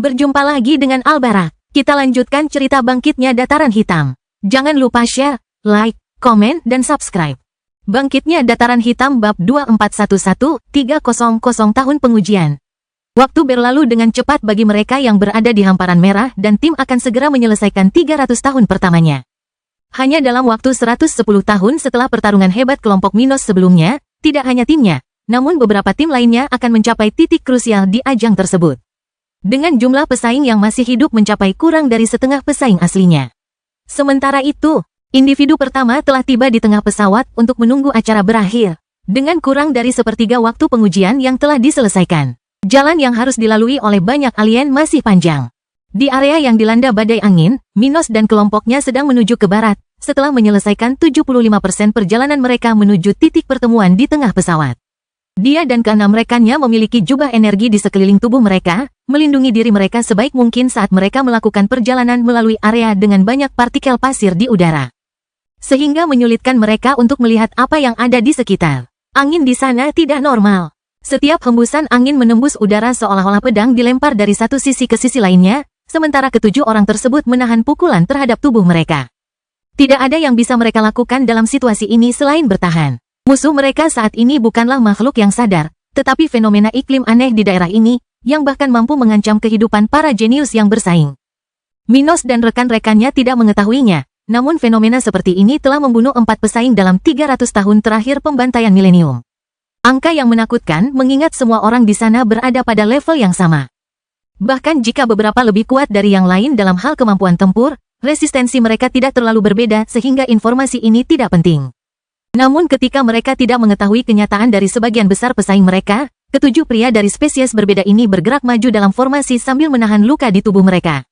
Berjumpa lagi dengan Albarak. Kita lanjutkan cerita bangkitnya Dataran Hitam. Jangan lupa share, like, komen, dan subscribe. Bangkitnya Dataran Hitam Bab 2411-300 Tahun Pengujian. Waktu berlalu dengan cepat bagi mereka yang berada di hamparan merah dan tim akan segera menyelesaikan 300 tahun pertamanya. Hanya dalam waktu 110 tahun setelah pertarungan hebat kelompok Minos sebelumnya, tidak hanya timnya, namun beberapa tim lainnya akan mencapai titik krusial di ajang tersebut. Dengan jumlah pesaing yang masih hidup mencapai kurang dari setengah pesaing aslinya. Sementara itu, individu pertama telah tiba di tengah pesawat untuk menunggu acara berakhir. Dengan kurang dari sepertiga waktu pengujian yang telah diselesaikan. Jalan yang harus dilalui oleh banyak alien masih panjang. Di area yang dilanda badai angin, Minos dan kelompoknya sedang menuju ke barat, setelah menyelesaikan 75% perjalanan mereka menuju titik pertemuan di tengah pesawat. Dia dan keenam rekannya memiliki jubah energi di sekeliling tubuh mereka, melindungi diri mereka sebaik mungkin saat mereka melakukan perjalanan melalui area dengan banyak partikel pasir di udara. Sehingga menyulitkan mereka untuk melihat apa yang ada di sekitar. Angin di sana tidak normal. Setiap hembusan angin menembus udara seolah-olah pedang dilempar dari satu sisi ke sisi lainnya, sementara ketujuh orang tersebut menahan pukulan terhadap tubuh mereka. Tidak ada yang bisa mereka lakukan dalam situasi ini selain bertahan. Musuh mereka saat ini bukanlah makhluk yang sadar, tetapi fenomena iklim aneh di daerah ini, yang bahkan mampu mengancam kehidupan para jenius yang bersaing. Minos dan rekan-rekannya tidak mengetahuinya, namun fenomena seperti ini telah membunuh 4 pesaing dalam 300 tahun terakhir pembantaian milenium. Angka yang menakutkan mengingat semua orang di sana berada pada level yang sama. Bahkan jika beberapa lebih kuat dari yang lain dalam hal kemampuan tempur, resistensi mereka tidak terlalu berbeda sehingga informasi ini tidak penting. Namun ketika mereka tidak mengetahui kenyataan dari sebagian besar pesaing mereka, ketujuh pria dari spesies berbeda ini bergerak maju dalam formasi sambil menahan luka di tubuh mereka.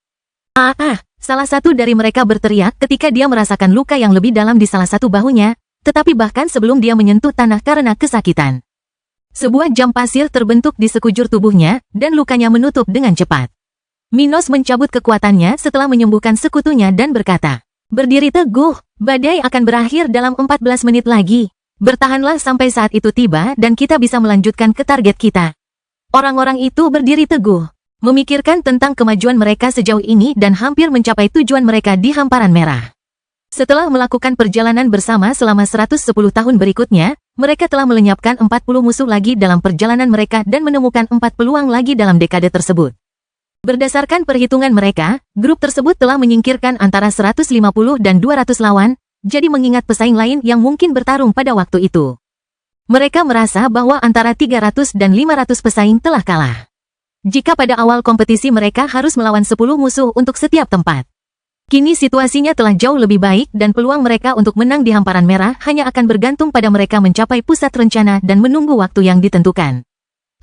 Salah satu dari mereka berteriak ketika dia merasakan luka yang lebih dalam di salah satu bahunya, tetapi bahkan sebelum dia menyentuh tanah karena kesakitan. Sebuah jam pasir terbentuk di sekujur tubuhnya, dan lukanya menutup dengan cepat. Minos mencabut kekuatannya setelah menyembuhkan sekutunya dan berkata, "Berdiri teguh, badai akan berakhir dalam 14 menit lagi. Bertahanlah sampai saat itu tiba dan kita bisa melanjutkan ke target kita." Orang-orang itu berdiri teguh, memikirkan tentang kemajuan mereka sejauh ini dan hampir mencapai tujuan mereka di hamparan merah. Setelah melakukan perjalanan bersama selama 110 tahun berikutnya, mereka telah melenyapkan 40 musuh lagi dalam perjalanan mereka dan menemukan 4 peluang lagi dalam dekade tersebut. Berdasarkan perhitungan mereka, grup tersebut telah menyingkirkan antara 150 dan 200 lawan, jadi mengingat pesaing lain yang mungkin bertarung pada waktu itu. Mereka merasa bahwa antara 300 dan 500 pesaing telah kalah. Jika pada awal kompetisi mereka harus melawan 10 musuh untuk setiap tempat. Kini situasinya telah jauh lebih baik dan peluang mereka untuk menang di hamparan merah hanya akan bergantung pada mereka mencapai pusat rencana dan menunggu waktu yang ditentukan.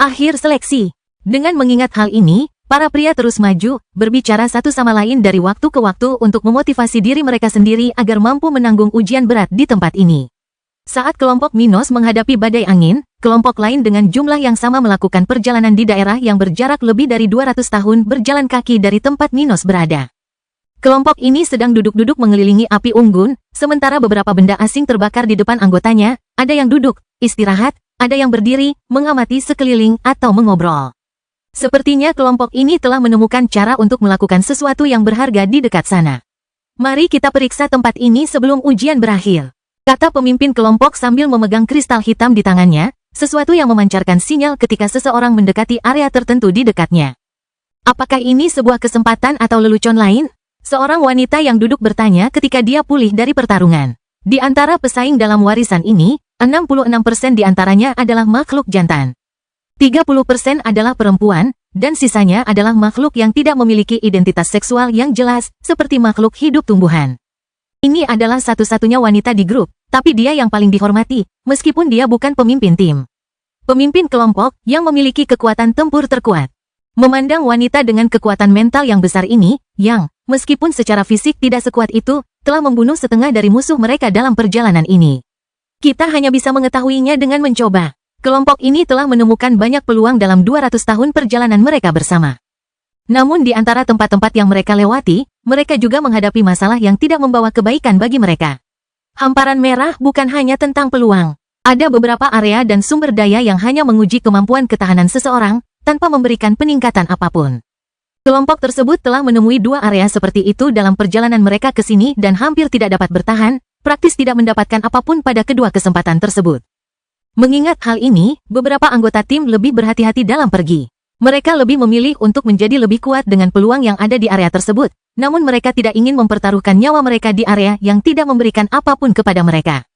Akhir seleksi. Dengan mengingat hal ini, para pria terus maju, berbicara satu sama lain dari waktu ke waktu untuk memotivasi diri mereka sendiri agar mampu menanggung ujian berat di tempat ini. Saat kelompok Minos menghadapi badai angin, kelompok lain dengan jumlah yang sama melakukan perjalanan di daerah yang berjarak lebih dari 200 tahun berjalan kaki dari tempat Minos berada. Kelompok ini sedang duduk-duduk mengelilingi api unggun, sementara beberapa benda asing terbakar di depan anggotanya, ada yang duduk, istirahat, ada yang berdiri, mengamati sekeliling, atau mengobrol. Sepertinya kelompok ini telah menemukan cara untuk melakukan sesuatu yang berharga di dekat sana. "Mari kita periksa tempat ini sebelum ujian berakhir," kata pemimpin kelompok sambil memegang kristal hitam di tangannya, sesuatu yang memancarkan sinyal ketika seseorang mendekati area tertentu di dekatnya. "Apakah ini sebuah kesempatan atau lelucon lain?" Seorang wanita yang duduk bertanya ketika dia pulih dari pertarungan. Di antara pesaing dalam warisan ini, 66% di antaranya adalah makhluk jantan. 30% adalah perempuan, dan sisanya adalah makhluk yang tidak memiliki identitas seksual yang jelas, seperti makhluk hidup tumbuhan. Ini adalah satu-satunya wanita di grup, tapi dia yang paling dihormati, meskipun dia bukan pemimpin tim. Pemimpin kelompok yang memiliki kekuatan tempur terkuat. Memandang wanita dengan kekuatan mental yang besar ini, yang, meskipun secara fisik tidak sekuat itu, telah membunuh setengah dari musuh mereka dalam perjalanan ini. Kita hanya bisa mengetahuinya dengan mencoba. Kelompok ini telah menemukan banyak peluang dalam 200 tahun perjalanan mereka bersama. Namun di antara tempat-tempat yang mereka lewati, mereka juga menghadapi masalah yang tidak membawa kebaikan bagi mereka. Hamparan merah bukan hanya tentang peluang. Ada beberapa area dan sumber daya yang hanya menguji kemampuan ketahanan seseorang, tanpa memberikan peningkatan apapun. Kelompok tersebut telah menemui dua area seperti itu dalam perjalanan mereka ke sini dan hampir tidak dapat bertahan, praktis tidak mendapatkan apapun pada kedua kesempatan tersebut. Mengingat hal ini, beberapa anggota tim lebih berhati-hati dalam pergi. Mereka lebih memilih untuk menjadi lebih kuat dengan peluang yang ada di area tersebut, namun mereka tidak ingin mempertaruhkan nyawa mereka di area yang tidak memberikan apapun kepada mereka.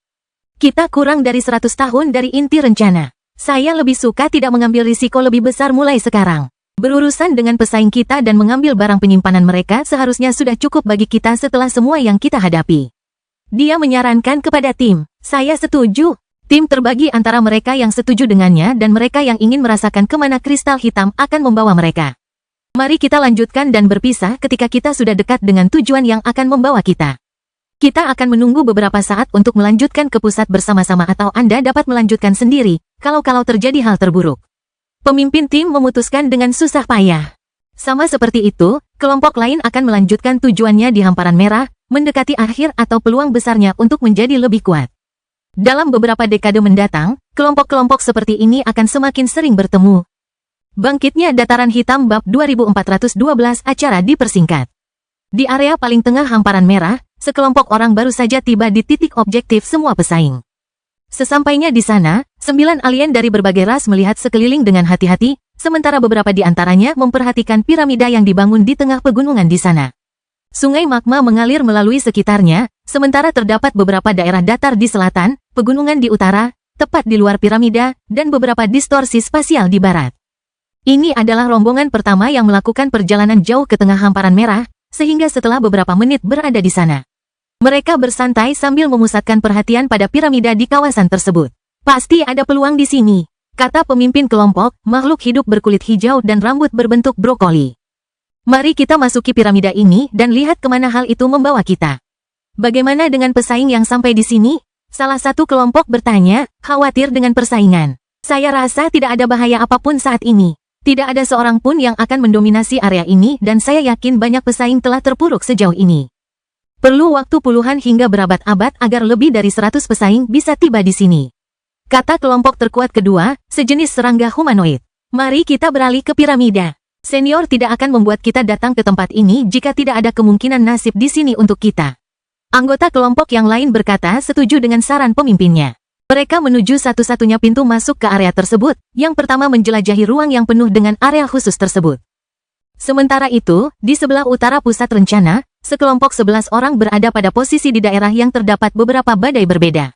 Kita kurang dari 100 tahun dari inti rencana. Saya lebih suka tidak mengambil risiko lebih besar mulai sekarang. Berurusan dengan pesaing kita dan mengambil barang penyimpanan mereka seharusnya sudah cukup bagi kita setelah semua yang kita hadapi. Dia menyarankan kepada tim. Saya setuju. Tim terbagi antara mereka yang setuju dengannya dan mereka yang ingin merasakan kemana kristal hitam akan membawa mereka. Mari kita lanjutkan dan berpisah ketika kita sudah dekat dengan tujuan yang akan membawa kita. Kita akan menunggu beberapa saat untuk melanjutkan ke pusat bersama-sama atau Anda dapat melanjutkan sendiri, kalau terjadi hal terburuk. Pemimpin tim memutuskan dengan susah payah. Sama seperti itu, kelompok lain akan melanjutkan tujuannya di hamparan merah, mendekati akhir atau peluang besarnya untuk menjadi lebih kuat. Dalam beberapa dekade mendatang, kelompok-kelompok seperti ini akan semakin sering bertemu. Bangkitnya Dataran Hitam Bab 2412 acara dipersingkat. Di area paling tengah hamparan merah, sekelompok orang baru saja tiba di titik objektif semua pesaing. Sesampainya di sana, 9 alien dari berbagai ras melihat sekeliling dengan hati-hati, sementara beberapa di antaranya memperhatikan piramida yang dibangun di tengah pegunungan di sana. Sungai magma mengalir melalui sekitarnya, sementara terdapat beberapa daerah datar di selatan, pegunungan di utara, tepat di luar piramida, dan beberapa distorsi spasial di barat. Ini adalah rombongan pertama yang melakukan perjalanan jauh ke tengah hamparan merah, sehingga setelah beberapa menit berada di sana, mereka bersantai sambil memusatkan perhatian pada piramida di kawasan tersebut. Pasti ada peluang di sini, kata pemimpin kelompok, makhluk hidup berkulit hijau dan rambut berbentuk brokoli. Mari kita masuki piramida ini dan lihat kemana hal itu membawa kita. Bagaimana dengan pesaing yang sampai di sini? Salah satu kelompok bertanya, khawatir dengan persaingan. Saya rasa tidak ada bahaya apapun saat ini. Tidak ada seorang pun yang akan mendominasi area ini dan saya yakin banyak pesaing telah terpuruk sejauh ini. Perlu waktu puluhan hingga berabad-abad agar lebih dari 100 pesaing bisa tiba di sini. Kata kelompok terkuat kedua, sejenis serangga humanoid. Mari kita beralih ke piramida. Senior tidak akan membuat kita datang ke tempat ini jika tidak ada kemungkinan nasib di sini untuk kita. Anggota kelompok yang lain berkata setuju dengan saran pemimpinnya. Mereka menuju satu-satunya pintu masuk ke area tersebut, yang pertama menjelajahi ruang yang penuh dengan area khusus tersebut. Sementara itu, di sebelah utara pusat rencana, sekelompok 11 orang berada pada posisi di daerah yang terdapat beberapa badai berbeda.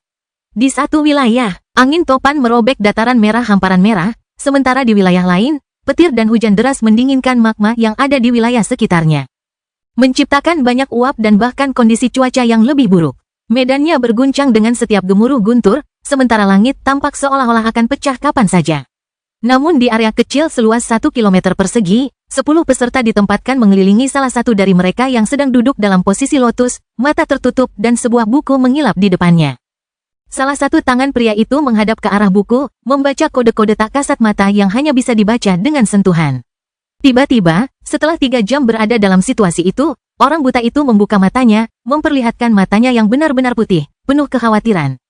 Di satu wilayah, angin topan merobek dataran merah hamparan merah, sementara di wilayah lain, petir dan hujan deras mendinginkan magma yang ada di wilayah sekitarnya, menciptakan banyak uap dan bahkan kondisi cuaca yang lebih buruk. Medannya berguncang dengan setiap gemuruh guntur, sementara langit tampak seolah-olah akan pecah kapan saja. Namun di area kecil seluas 1 km persegi, 10 peserta ditempatkan mengelilingi salah satu dari mereka yang sedang duduk dalam posisi lotus, mata tertutup dan sebuah buku mengilap di depannya. Salah satu tangan pria itu menghadap ke arah buku, membaca kode-kode tak kasat mata yang hanya bisa dibaca dengan sentuhan. Tiba-tiba, setelah 3 jam berada dalam situasi itu, orang buta itu membuka matanya, memperlihatkan matanya yang benar-benar putih, penuh kekhawatiran.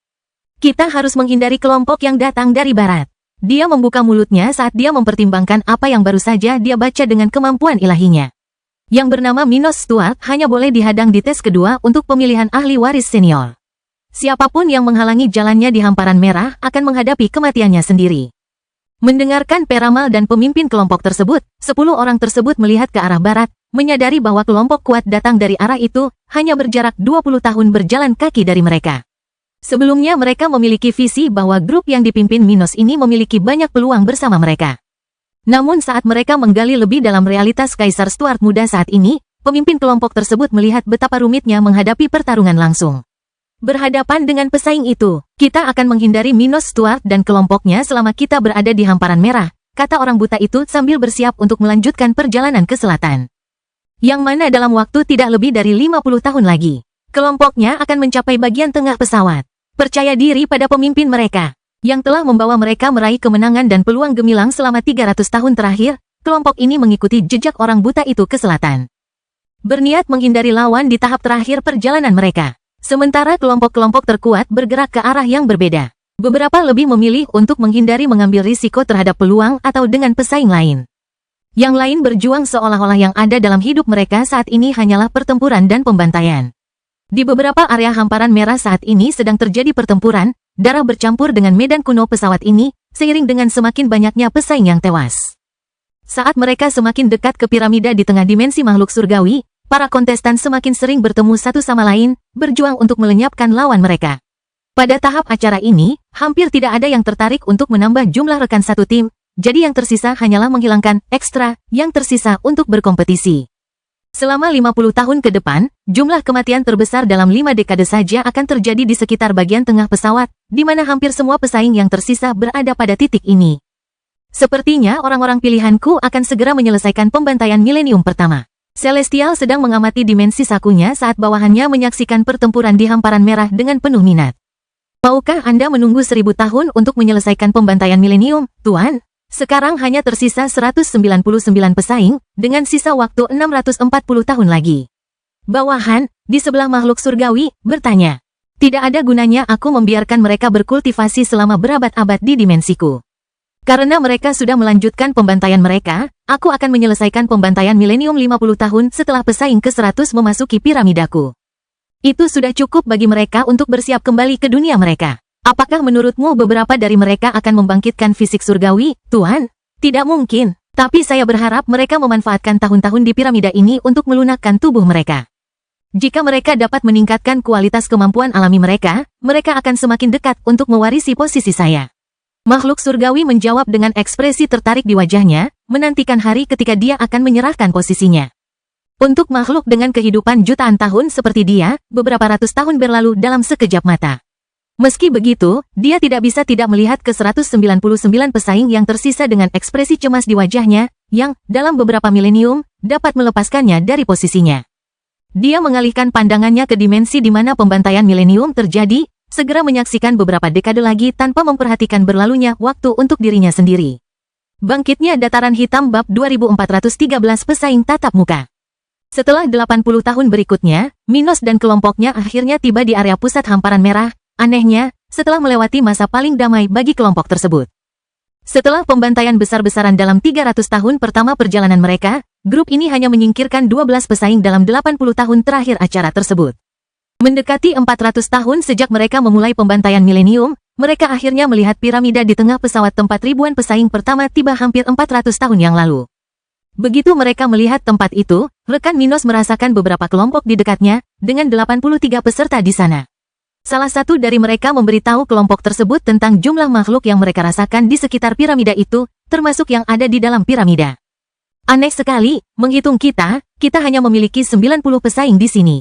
Kita harus menghindari kelompok yang datang dari barat. Dia membuka mulutnya saat dia mempertimbangkan apa yang baru saja dia baca dengan kemampuan ilahinya. Yang bernama Minos Stuart hanya boleh dihadang di tes kedua untuk pemilihan ahli waris senior. Siapapun yang menghalangi jalannya di hamparan merah akan menghadapi kematiannya sendiri. Mendengarkan peramal dan pemimpin kelompok tersebut, 10 orang tersebut melihat ke arah barat, menyadari bahwa kelompok kuat datang dari arah itu, hanya berjarak 20 tahun berjalan kaki dari mereka. Sebelumnya mereka memiliki visi bahwa grup yang dipimpin Minos ini memiliki banyak peluang bersama mereka. Namun saat mereka menggali lebih dalam realitas Kaisar Stuart muda saat ini, pemimpin kelompok tersebut melihat betapa rumitnya menghadapi pertarungan langsung. Berhadapan dengan pesaing itu, kita akan menghindari Minos Stuart dan kelompoknya selama kita berada di hamparan merah, kata orang buta itu sambil bersiap untuk melanjutkan perjalanan ke selatan. Yang mana dalam waktu tidak lebih dari 50 tahun lagi, kelompoknya akan mencapai bagian tengah pesawat. Percaya diri pada pemimpin mereka, yang telah membawa mereka meraih kemenangan dan peluang gemilang selama 300 tahun terakhir, kelompok ini mengikuti jejak orang buta itu ke selatan. Berniat menghindari lawan di tahap terakhir perjalanan mereka. Sementara kelompok-kelompok terkuat bergerak ke arah yang berbeda. Beberapa lebih memilih untuk menghindari mengambil risiko terhadap peluang atau dengan pesaing lain. Yang lain berjuang seolah-olah yang ada dalam hidup mereka saat ini hanyalah pertempuran dan pembantaian. Di beberapa area hamparan merah saat ini sedang terjadi pertempuran, darah bercampur dengan medan kuno pesawat ini, seiring dengan semakin banyaknya pesaing yang tewas. Saat mereka semakin dekat ke piramida di tengah dimensi makhluk surgawi, para kontestan semakin sering bertemu satu sama lain, berjuang untuk melenyapkan lawan mereka. Pada tahap acara ini, hampir tidak ada yang tertarik untuk menambah jumlah rekan satu tim, jadi yang tersisa hanyalah menghilangkan ekstra yang tersisa untuk berkompetisi. Selama 50 tahun ke depan, jumlah kematian terbesar dalam 5 dekade saja akan terjadi di sekitar bagian tengah pesawat, di mana hampir semua pesaing yang tersisa berada pada titik ini. Sepertinya orang-orang pilihanku akan segera menyelesaikan pembantaian milenium pertama. Celestial sedang mengamati dimensi sakunya saat bawahannya menyaksikan pertempuran di hamparan merah dengan penuh minat. Maukah Anda menunggu 1000 tahun untuk menyelesaikan pembantaian milenium, Tuan? Sekarang hanya tersisa 199 pesaing, dengan sisa waktu 640 tahun lagi. Bawahan, di sebelah makhluk surgawi, bertanya. Tidak ada gunanya aku membiarkan mereka berkultivasi selama berabad-abad di dimensiku. Karena mereka sudah melanjutkan pembantaian mereka, aku akan menyelesaikan pembantaian milenium 50 tahun setelah pesaing ke-100 memasuki piramidaku. Itu sudah cukup bagi mereka untuk bersiap kembali ke dunia mereka. Apakah menurutmu beberapa dari mereka akan membangkitkan fisik surgawi, Tuan? Tidak mungkin, tapi saya berharap mereka memanfaatkan tahun-tahun di piramida ini untuk melunakkan tubuh mereka. Jika mereka dapat meningkatkan kualitas kemampuan alami mereka, mereka akan semakin dekat untuk mewarisi posisi saya. Makhluk surgawi menjawab dengan ekspresi tertarik di wajahnya, menantikan hari ketika dia akan menyerahkan posisinya. Untuk makhluk dengan kehidupan jutaan tahun seperti dia, beberapa ratus tahun berlalu dalam sekejap mata. Meski begitu, dia tidak bisa tidak melihat ke 199 pesaing yang tersisa dengan ekspresi cemas di wajahnya, yang, dalam beberapa milenium, dapat melepaskannya dari posisinya. Dia mengalihkan pandangannya ke dimensi di mana pembantaian milenium terjadi, segera menyaksikan beberapa dekade lagi tanpa memperhatikan berlalunya waktu untuk dirinya sendiri. Bangkitnya dataran hitam bab 2413 pesaing tatap muka. Setelah 80 tahun berikutnya, Minos dan kelompoknya akhirnya tiba di area pusat hamparan merah. Anehnya, setelah melewati masa paling damai bagi kelompok tersebut. Setelah pembantaian besar-besaran dalam 300 tahun pertama perjalanan mereka, grup ini hanya menyingkirkan 12 pesaing dalam 80 tahun terakhir acara tersebut. Mendekati 400 tahun sejak mereka memulai pembantaian milenium, mereka akhirnya melihat piramida di tengah pesawat tempat ribuan pesaing pertama tiba hampir 400 tahun yang lalu. Begitu mereka melihat tempat itu, rekan Minos merasakan beberapa kelompok di dekatnya, dengan 83 peserta di sana. Salah satu dari mereka memberitahu kelompok tersebut tentang jumlah makhluk yang mereka rasakan di sekitar piramida itu, termasuk yang ada di dalam piramida. Aneh sekali, menghitung kita hanya memiliki 90 pesaing di sini.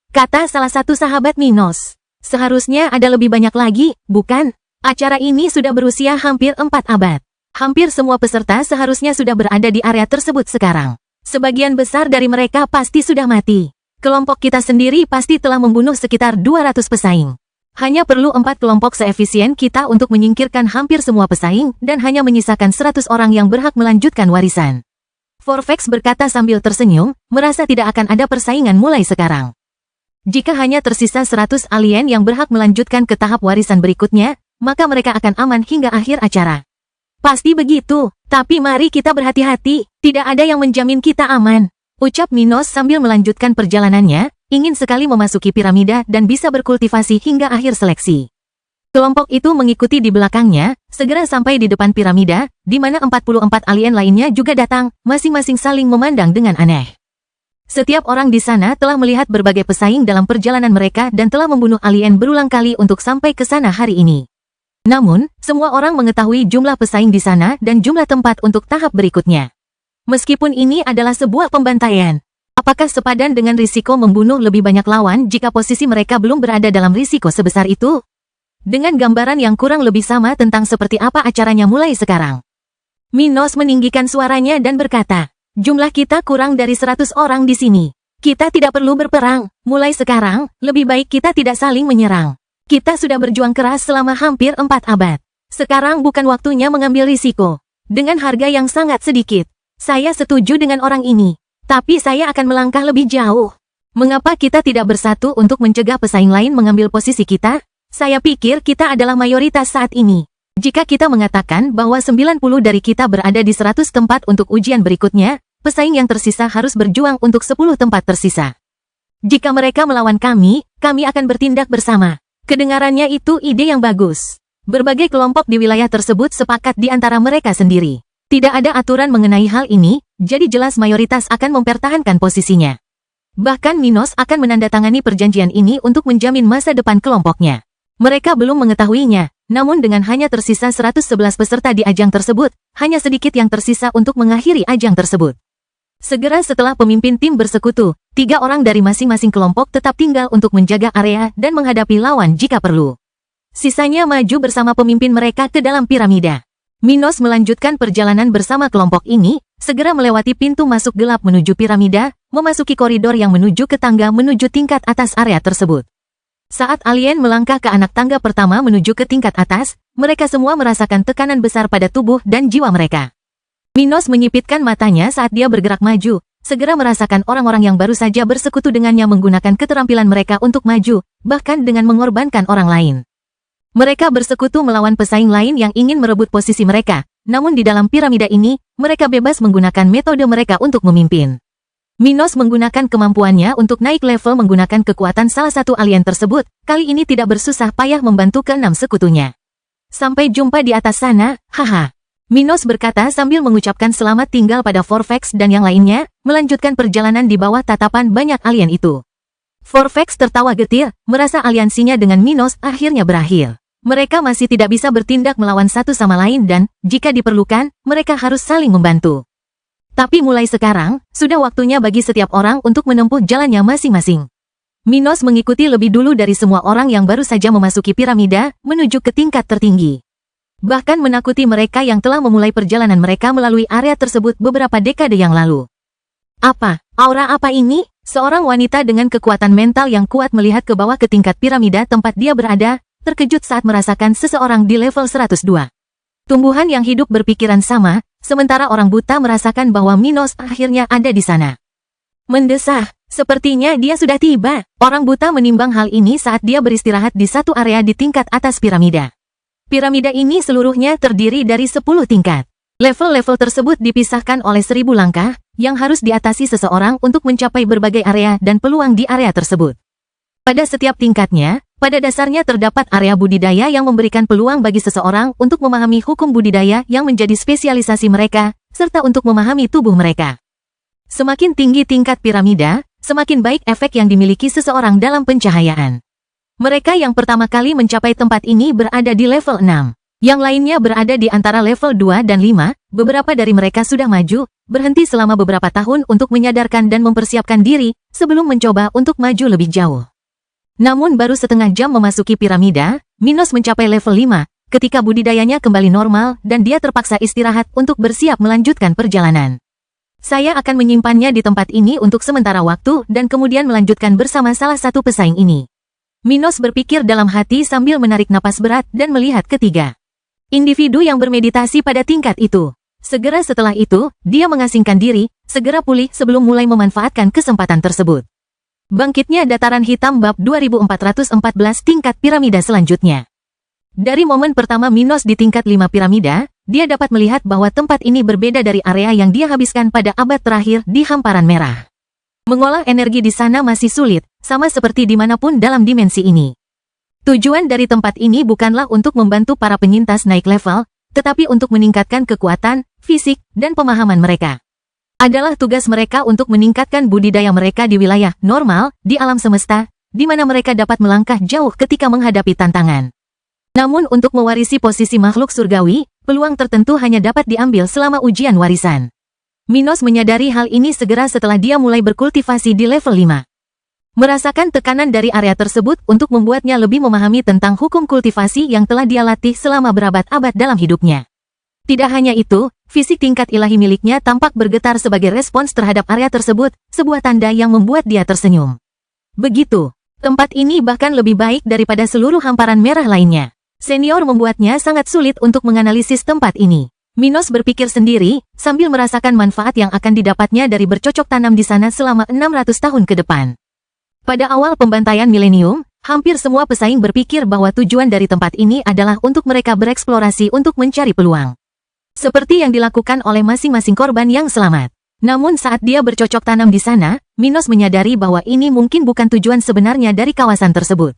Kata salah satu sahabat Minos. Seharusnya ada lebih banyak lagi, bukan? Acara ini sudah berusia hampir 4 abad. Hampir semua peserta seharusnya sudah berada di area tersebut sekarang. Sebagian besar dari mereka pasti sudah mati. Kelompok kita sendiri pasti telah membunuh sekitar 200 pesaing. Hanya perlu 4 kelompok seefisien kita untuk menyingkirkan hampir semua pesaing dan hanya menyisakan 100 orang yang berhak melanjutkan warisan. Forvex berkata sambil tersenyum, merasa tidak akan ada persaingan mulai sekarang. Jika hanya tersisa 100 alien yang berhak melanjutkan ke tahap warisan berikutnya, maka mereka akan aman hingga akhir acara. Pasti begitu, tapi mari kita berhati-hati, tidak ada yang menjamin kita aman. Ucap Minos sambil melanjutkan perjalanannya, ingin sekali memasuki piramida dan bisa berkultivasi hingga akhir seleksi. Kelompok itu mengikuti di belakangnya, segera sampai di depan piramida, di mana 44 alien lainnya juga datang, masing-masing saling memandang dengan aneh. Setiap orang di sana telah melihat berbagai pesaing dalam perjalanan mereka dan telah membunuh alien berulang kali untuk sampai ke sana hari ini. Namun, semua orang mengetahui jumlah pesaing di sana dan jumlah tempat untuk tahap berikutnya. Meskipun ini adalah sebuah pembantaian, apakah sepadan dengan risiko membunuh lebih banyak lawan jika posisi mereka belum berada dalam risiko sebesar itu? Dengan gambaran yang kurang lebih sama tentang seperti apa acaranya mulai sekarang. Minos meninggikan suaranya dan berkata, jumlah kita kurang dari 100 orang di sini. Kita tidak perlu berperang, mulai sekarang, lebih baik kita tidak saling menyerang. Kita sudah berjuang keras selama hampir 4 abad. Sekarang bukan waktunya mengambil risiko. Dengan harga yang sangat sedikit. Saya setuju dengan orang ini, tapi saya akan melangkah lebih jauh. Mengapa kita tidak bersatu untuk mencegah pesaing lain mengambil posisi kita? Saya pikir kita adalah mayoritas saat ini. Jika kita mengatakan bahwa 90 dari kita berada di 100 tempat untuk ujian berikutnya, pesaing yang tersisa harus berjuang untuk 10 tempat tersisa. Jika mereka melawan kami akan bertindak bersama. Kedengarannya itu ide yang bagus. Berbagai kelompok di wilayah tersebut sepakat di antara mereka sendiri. Tidak ada aturan mengenai hal ini, jadi jelas mayoritas akan mempertahankan posisinya. Bahkan Minos akan menandatangani perjanjian ini untuk menjamin masa depan kelompoknya. Mereka belum mengetahuinya, namun dengan hanya tersisa 111 peserta di ajang tersebut, hanya sedikit yang tersisa untuk mengakhiri ajang tersebut. Segera setelah pemimpin tim bersekutu, 3 orang dari masing-masing kelompok tetap tinggal untuk menjaga area dan menghadapi lawan jika perlu. Sisanya maju bersama pemimpin mereka ke dalam piramida. Minos melanjutkan perjalanan bersama kelompok ini, segera melewati pintu masuk gelap menuju piramida, memasuki koridor yang menuju ke tangga menuju tingkat atas area tersebut. Saat alien melangkah ke anak tangga pertama menuju ke tingkat atas, mereka semua merasakan tekanan besar pada tubuh dan jiwa mereka. Minos menyipitkan matanya saat dia bergerak maju, segera merasakan orang-orang yang baru saja bersekutu dengannya menggunakan keterampilan mereka untuk maju, bahkan dengan mengorbankan orang lain. Mereka bersekutu melawan pesaing lain yang ingin merebut posisi mereka, namun di dalam piramida ini, mereka bebas menggunakan metode mereka untuk memimpin. Minos menggunakan kemampuannya untuk naik level menggunakan kekuatan salah satu alien tersebut, kali ini tidak bersusah payah membantu ke-6 sekutunya. Sampai jumpa di atas sana, haha. Minos berkata sambil mengucapkan selamat tinggal pada Forfax dan yang lainnya, melanjutkan perjalanan di bawah tatapan banyak alien itu. Forfax tertawa getir, merasa aliansinya dengan Minos akhirnya berakhir. Mereka masih tidak bisa bertindak melawan satu sama lain dan, jika diperlukan, mereka harus saling membantu. Tapi mulai sekarang, sudah waktunya bagi setiap orang untuk menempuh jalannya masing-masing. Minos mengikuti lebih dulu dari semua orang yang baru saja memasuki piramida, menuju ke tingkat tertinggi. Bahkan menakuti mereka yang telah memulai perjalanan mereka melalui area tersebut beberapa dekade yang lalu. Apa? Aura apa ini? Seorang wanita dengan kekuatan mental yang kuat melihat ke bawah ke tingkat piramida tempat dia berada, terkejut saat merasakan seseorang di level 102. Tumbuhan yang hidup berpikiran sama, sementara orang buta merasakan bahwa Minos akhirnya ada di sana. Mendesah, sepertinya dia sudah tiba. Orang buta menimbang hal ini saat dia beristirahat di satu area di tingkat atas piramida. Piramida ini seluruhnya terdiri dari 10 tingkat. Level-level tersebut dipisahkan oleh 1000 langkah, yang harus diatasi seseorang untuk mencapai berbagai area dan peluang di area tersebut. Pada setiap tingkatnya, pada dasarnya terdapat area budidaya yang memberikan peluang bagi seseorang untuk memahami hukum budidaya yang menjadi spesialisasi mereka, serta untuk memahami tubuh mereka. Semakin tinggi tingkat piramida, semakin baik efek yang dimiliki seseorang dalam pencahayaan. Mereka yang pertama kali mencapai tempat ini berada di level 6. Yang lainnya berada di antara level 2 dan 5, beberapa dari mereka sudah maju, berhenti selama beberapa tahun untuk menyadarkan dan mempersiapkan diri, sebelum mencoba untuk maju lebih jauh. Namun baru setengah jam memasuki piramida, Minos mencapai level 5, ketika budidayanya kembali normal dan dia terpaksa istirahat untuk bersiap melanjutkan perjalanan. Saya akan menyimpannya di tempat ini untuk sementara waktu dan kemudian melanjutkan bersama salah satu pesaing ini. Minos berpikir dalam hati sambil menarik napas berat dan melihat ketiga individu yang bermeditasi pada tingkat itu. Segera setelah itu, dia mengasingkan diri, segera pulih sebelum mulai memanfaatkan kesempatan tersebut. Bangkitnya dataran hitam bab 2414 tingkat piramida selanjutnya. Dari momen pertama Minos di tingkat 5 piramida, dia dapat melihat bahwa tempat ini berbeda dari area yang dia habiskan pada abad terakhir di hamparan merah. Mengolah energi di sana masih sulit, sama seperti dimanapun dalam dimensi ini. Tujuan dari tempat ini bukanlah untuk membantu para penyintas naik level, tetapi untuk meningkatkan kekuatan, fisik, dan pemahaman mereka. Adalah tugas mereka untuk meningkatkan budidaya mereka di wilayah normal, di alam semesta, di mana mereka dapat melangkah jauh ketika menghadapi tantangan. Namun untuk mewarisi posisi makhluk surgawi, peluang tertentu hanya dapat diambil selama ujian warisan. Minos menyadari hal ini segera setelah dia mulai berkultivasi di level 5. Merasakan tekanan dari area tersebut untuk membuatnya lebih memahami tentang hukum kultivasi yang telah dia latih selama berabad-abad dalam hidupnya. Tidak hanya itu, fisik tingkat ilahi miliknya tampak bergetar sebagai respons terhadap area tersebut, sebuah tanda yang membuat dia tersenyum. Begitu, tempat ini bahkan lebih baik daripada seluruh hamparan merah lainnya. Senior membuatnya sangat sulit untuk menganalisis tempat ini. Minos berpikir sendiri, sambil merasakan manfaat yang akan didapatnya dari bercocok tanam di sana selama 600 tahun ke depan. Pada awal pembantaian milenium, Hampir semua pesaing berpikir bahwa tujuan dari tempat ini adalah untuk mereka bereksplorasi untuk mencari peluang. Seperti yang dilakukan oleh masing-masing korban yang selamat. Namun saat dia bercocok tanam di sana, Minos menyadari bahwa ini mungkin bukan tujuan sebenarnya dari kawasan tersebut.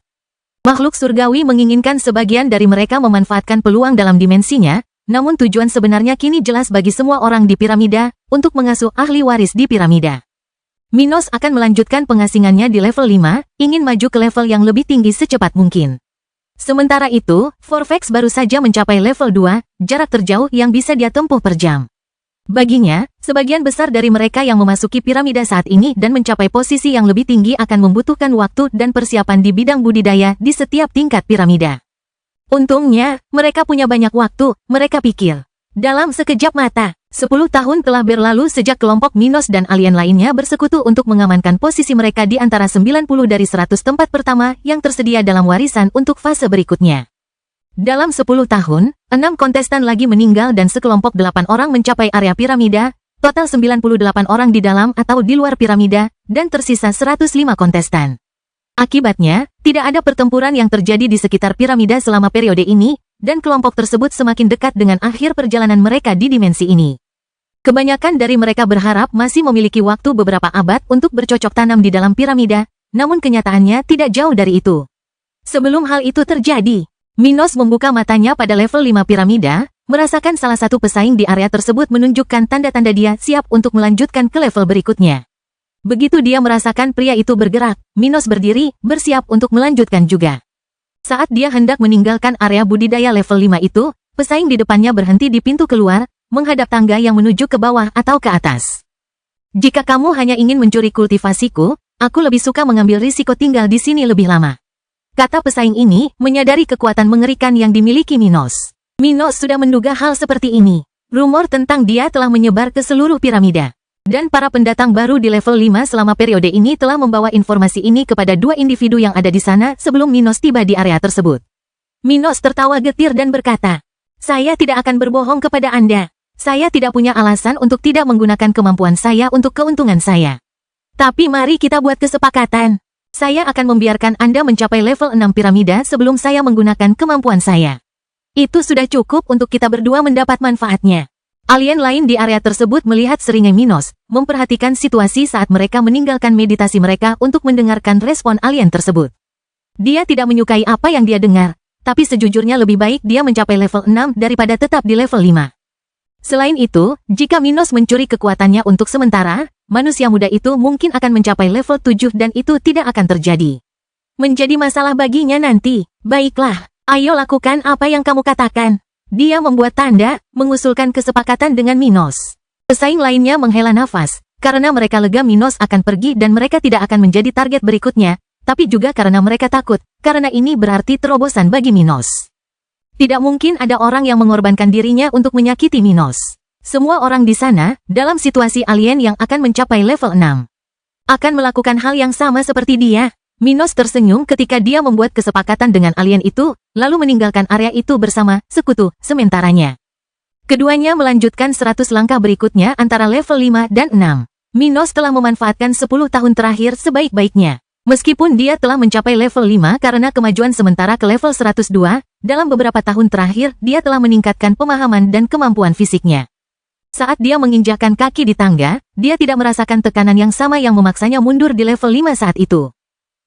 Makhluk surgawi menginginkan sebagian dari mereka memanfaatkan peluang dalam dimensinya, namun tujuan sebenarnya kini jelas bagi semua orang di piramida, untuk mengasuh ahli waris di piramida. Minos akan melanjutkan pengasingannya di level 5, ingin maju ke level yang lebih tinggi secepat mungkin. Sementara itu, Forvex baru saja mencapai level 2, jarak terjauh yang bisa dia tempuh per jam. Baginya, sebagian besar dari mereka yang memasuki piramida saat ini dan mencapai posisi yang lebih tinggi akan membutuhkan waktu dan persiapan di bidang budidaya di setiap tingkat piramida. Untungnya, mereka punya banyak waktu, mereka pikir. Dalam sekejap mata, 10 tahun telah berlalu sejak kelompok Minos dan alien lainnya bersekutu untuk mengamankan posisi mereka di antara 90 dari 100 tempat pertama yang tersedia dalam warisan untuk fase berikutnya. Dalam 10 tahun, 6 kontestan lagi meninggal dan sekelompok 8 orang mencapai area piramida, total 98 orang di dalam atau di luar piramida, dan tersisa 105 kontestan. Akibatnya, tidak ada pertempuran yang terjadi di sekitar piramida selama periode ini, dan kelompok tersebut semakin dekat dengan akhir perjalanan mereka di dimensi ini. Kebanyakan dari mereka berharap masih memiliki waktu beberapa abad untuk bercocok tanam di dalam piramida, namun kenyataannya tidak jauh dari itu. Sebelum hal itu terjadi, Minos membuka matanya pada level 5 piramida, merasakan salah satu pesaing di area tersebut menunjukkan tanda-tanda dia siap untuk melanjutkan ke level berikutnya. Begitu dia merasakan pria itu bergerak, Minos berdiri, bersiap untuk melanjutkan juga. Saat dia hendak meninggalkan area budidaya level 5 itu, pesaing di depannya berhenti di pintu keluar, menghadap tangga yang menuju ke bawah atau ke atas. Jika kamu hanya ingin mencuri kultivasiku, aku lebih suka mengambil risiko tinggal di sini lebih lama. Kata pesaing ini, menyadari kekuatan mengerikan yang dimiliki Minos. Minos sudah menduga hal seperti ini. Rumor tentang dia telah menyebar ke seluruh piramida. Dan para pendatang baru di level 5 selama periode ini telah membawa informasi ini kepada 2 individu yang ada di sana sebelum Minos tiba di area tersebut. Minos tertawa getir dan berkata, "Saya tidak akan berbohong kepada Anda. Saya tidak punya alasan untuk tidak menggunakan kemampuan saya untuk keuntungan saya. Tapi mari kita buat kesepakatan. Saya akan membiarkan Anda mencapai level 6 piramida sebelum saya menggunakan kemampuan saya. Itu sudah cukup untuk kita berdua mendapat manfaatnya." Alien lain di area tersebut melihat seringai Minos, memperhatikan situasi saat mereka meninggalkan meditasi mereka untuk mendengarkan respon alien tersebut. Dia tidak menyukai apa yang dia dengar, tapi sejujurnya lebih baik dia mencapai level 6 daripada tetap di level 5. Selain itu, jika Minos mencuri kekuatannya untuk sementara, manusia muda itu mungkin akan mencapai level 7 dan itu tidak akan terjadi. Menjadi masalah baginya nanti. Baiklah, ayo lakukan apa yang kamu katakan. Dia membuat tanda, mengusulkan kesepakatan dengan Minos. Pesaing lainnya menghela nafas, karena mereka lega Minos akan pergi dan mereka tidak akan menjadi target berikutnya, tapi juga karena mereka takut, karena ini berarti terobosan bagi Minos. Tidak mungkin ada orang yang mengorbankan dirinya untuk menyakiti Minos. Semua orang di sana, dalam situasi alien yang akan mencapai level 6, akan melakukan hal yang sama seperti dia. Minos tersenyum ketika dia membuat kesepakatan dengan alien itu, lalu meninggalkan area itu bersama sekutu sementaranya. Keduanya melanjutkan 100 langkah berikutnya antara level 5 dan 6. Minos telah memanfaatkan 10 tahun terakhir sebaik-baiknya. Meskipun dia telah mencapai level 5 karena kemajuan sementara ke level 102, dalam beberapa tahun terakhir dia telah meningkatkan pemahaman dan kemampuan fisiknya. Saat dia menginjakkan kaki di tangga, dia tidak merasakan tekanan yang sama yang memaksanya mundur di level 5 saat itu.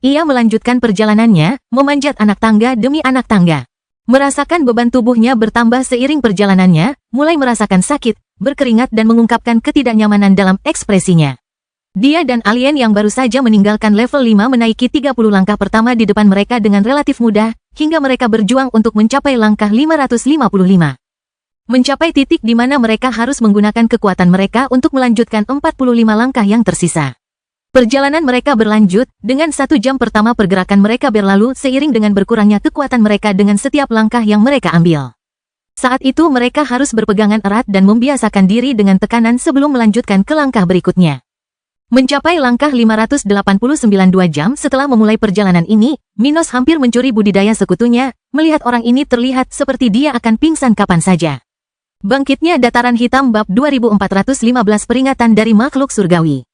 Ia melanjutkan perjalanannya, memanjat anak tangga demi anak tangga. Merasakan beban tubuhnya bertambah seiring perjalanannya, mulai merasakan sakit, berkeringat dan mengungkapkan ketidaknyamanan dalam ekspresinya. Dia dan alien yang baru saja meninggalkan level 5 menaiki 30 langkah pertama di depan mereka dengan relatif mudah, hingga mereka berjuang untuk mencapai langkah 555. Mencapai titik di mana mereka harus menggunakan kekuatan mereka untuk melanjutkan 45 langkah yang tersisa. Perjalanan mereka berlanjut, dengan 1 jam pertama pergerakan mereka berlalu seiring dengan berkurangnya kekuatan mereka dengan setiap langkah yang mereka ambil. Saat itu mereka harus berpegangan erat dan membiasakan diri dengan tekanan sebelum melanjutkan ke langkah berikutnya. Mencapai langkah 589 2 jam setelah memulai perjalanan ini, Minos hampir mencuri budidaya sekutunya, melihat orang ini terlihat seperti dia akan pingsan kapan saja. Bangkitnya dataran hitam bab 2415 peringatan dari makhluk surgawi.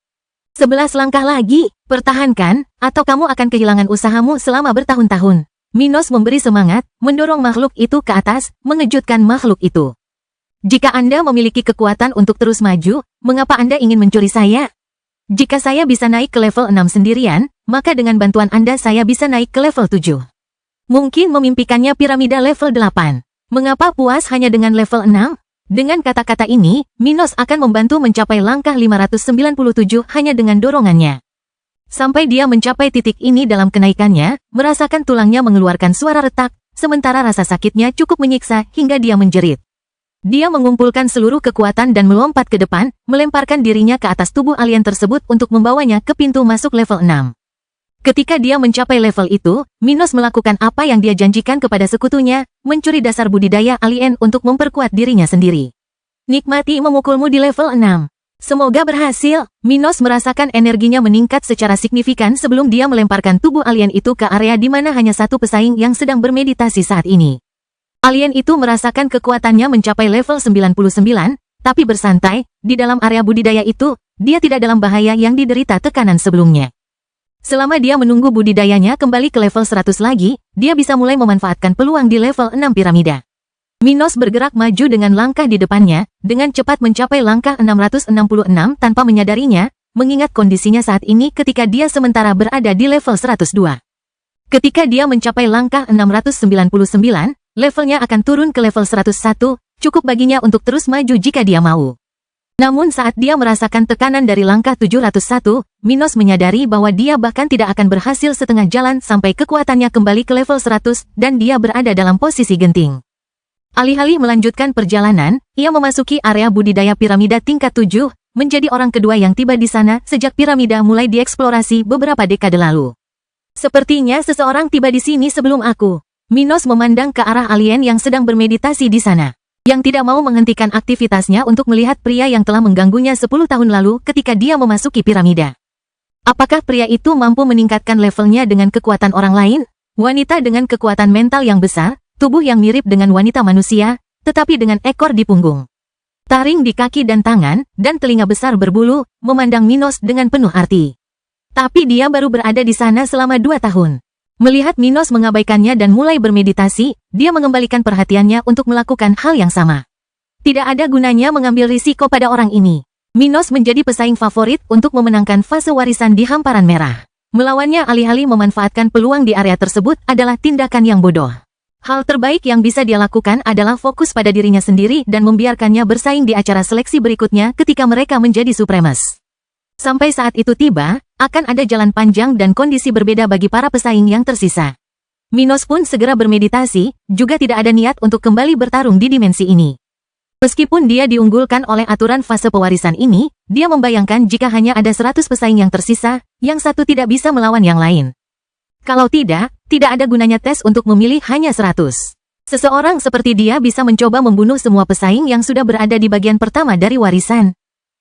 11 langkah lagi, pertahankan, atau kamu akan kehilangan usahamu selama bertahun-tahun. Minos memberi semangat, mendorong makhluk itu ke atas, mengejutkan makhluk itu. Jika Anda memiliki kekuatan untuk terus maju, mengapa Anda ingin mencuri saya? Jika saya bisa naik ke level 6 sendirian, maka dengan bantuan Anda saya bisa naik ke level 7. Mungkin memimpikannya piramida level 8. Mengapa puas hanya dengan level 6? Dengan kata-kata ini, Minos akan membantu mencapai langkah 597 hanya dengan dorongannya. Sampai dia mencapai titik ini dalam kenaikannya, merasakan tulangnya mengeluarkan suara retak, sementara rasa sakitnya cukup menyiksa hingga dia menjerit. Dia mengumpulkan seluruh kekuatan dan melompat ke depan, melemparkan dirinya ke atas tubuh alien tersebut untuk membawanya ke pintu masuk level 6. Ketika dia mencapai level itu, Minos melakukan apa yang dia janjikan kepada sekutunya, mencuri dasar budidaya alien untuk memperkuat dirinya sendiri. Nikmati memukulmu di level 6. Semoga berhasil. Minos merasakan energinya meningkat secara signifikan sebelum dia melemparkan tubuh alien itu ke area di mana hanya satu pesaing yang sedang bermeditasi saat ini. Alien itu merasakan kekuatannya mencapai level 99, tapi bersantai, di dalam area budidaya itu, dia tidak dalam bahaya yang diderita tekanan sebelumnya. Selama dia menunggu budidayanya kembali ke level 100 lagi, dia bisa mulai memanfaatkan peluang di level 6 piramida. Minos bergerak maju dengan langkah di depannya, dengan cepat mencapai langkah 666 tanpa menyadarinya, mengingat kondisinya saat ini ketika dia sementara berada di level 102. Ketika dia mencapai langkah 699, levelnya akan turun ke level 101, cukup baginya untuk terus maju jika dia mau. Namun saat dia merasakan tekanan dari langkah 701, Minos menyadari bahwa dia bahkan tidak akan berhasil setengah jalan sampai kekuatannya kembali ke level 100 dan dia berada dalam posisi genting. Alih-alih melanjutkan perjalanan, ia memasuki area budidaya piramida tingkat 7, menjadi orang kedua yang tiba di sana sejak piramida mulai dieksplorasi beberapa dekade lalu. Sepertinya seseorang tiba di sini sebelum aku. Minos memandang ke arah alien yang sedang bermeditasi di sana, yang tidak mau menghentikan aktivitasnya untuk melihat pria yang telah mengganggunya 10 tahun lalu ketika dia memasuki piramida. Apakah pria itu mampu meningkatkan levelnya dengan kekuatan orang lain? Wanita dengan kekuatan mental yang besar, tubuh yang mirip dengan wanita manusia, tetapi dengan ekor di punggung, taring di kaki dan tangan, dan telinga besar berbulu, memandang Minos dengan penuh arti. Tapi dia baru berada di sana selama 2 tahun. Melihat Minos mengabaikannya dan mulai bermeditasi, dia mengembalikan perhatiannya untuk melakukan hal yang sama. Tidak ada gunanya mengambil risiko pada orang ini. Minos menjadi pesaing favorit untuk memenangkan fase warisan di hamparan merah. Melawannya alih-alih memanfaatkan peluang di area tersebut adalah tindakan yang bodoh. Hal terbaik yang bisa dia lakukan adalah fokus pada dirinya sendiri dan membiarkannya bersaing di acara seleksi berikutnya ketika mereka menjadi Supremes. Sampai saat itu tiba, akan ada jalan panjang dan kondisi berbeda bagi para pesaing yang tersisa. Minos pun segera bermeditasi, juga tidak ada niat untuk kembali bertarung di dimensi ini. Meskipun dia diunggulkan oleh aturan fase pewarisan ini, dia membayangkan jika hanya ada 100 pesaing yang tersisa, yang satu tidak bisa melawan yang lain. Kalau tidak ada gunanya tes untuk memilih hanya 100. Seseorang seperti dia bisa mencoba membunuh semua pesaing yang sudah berada di bagian pertama dari warisan.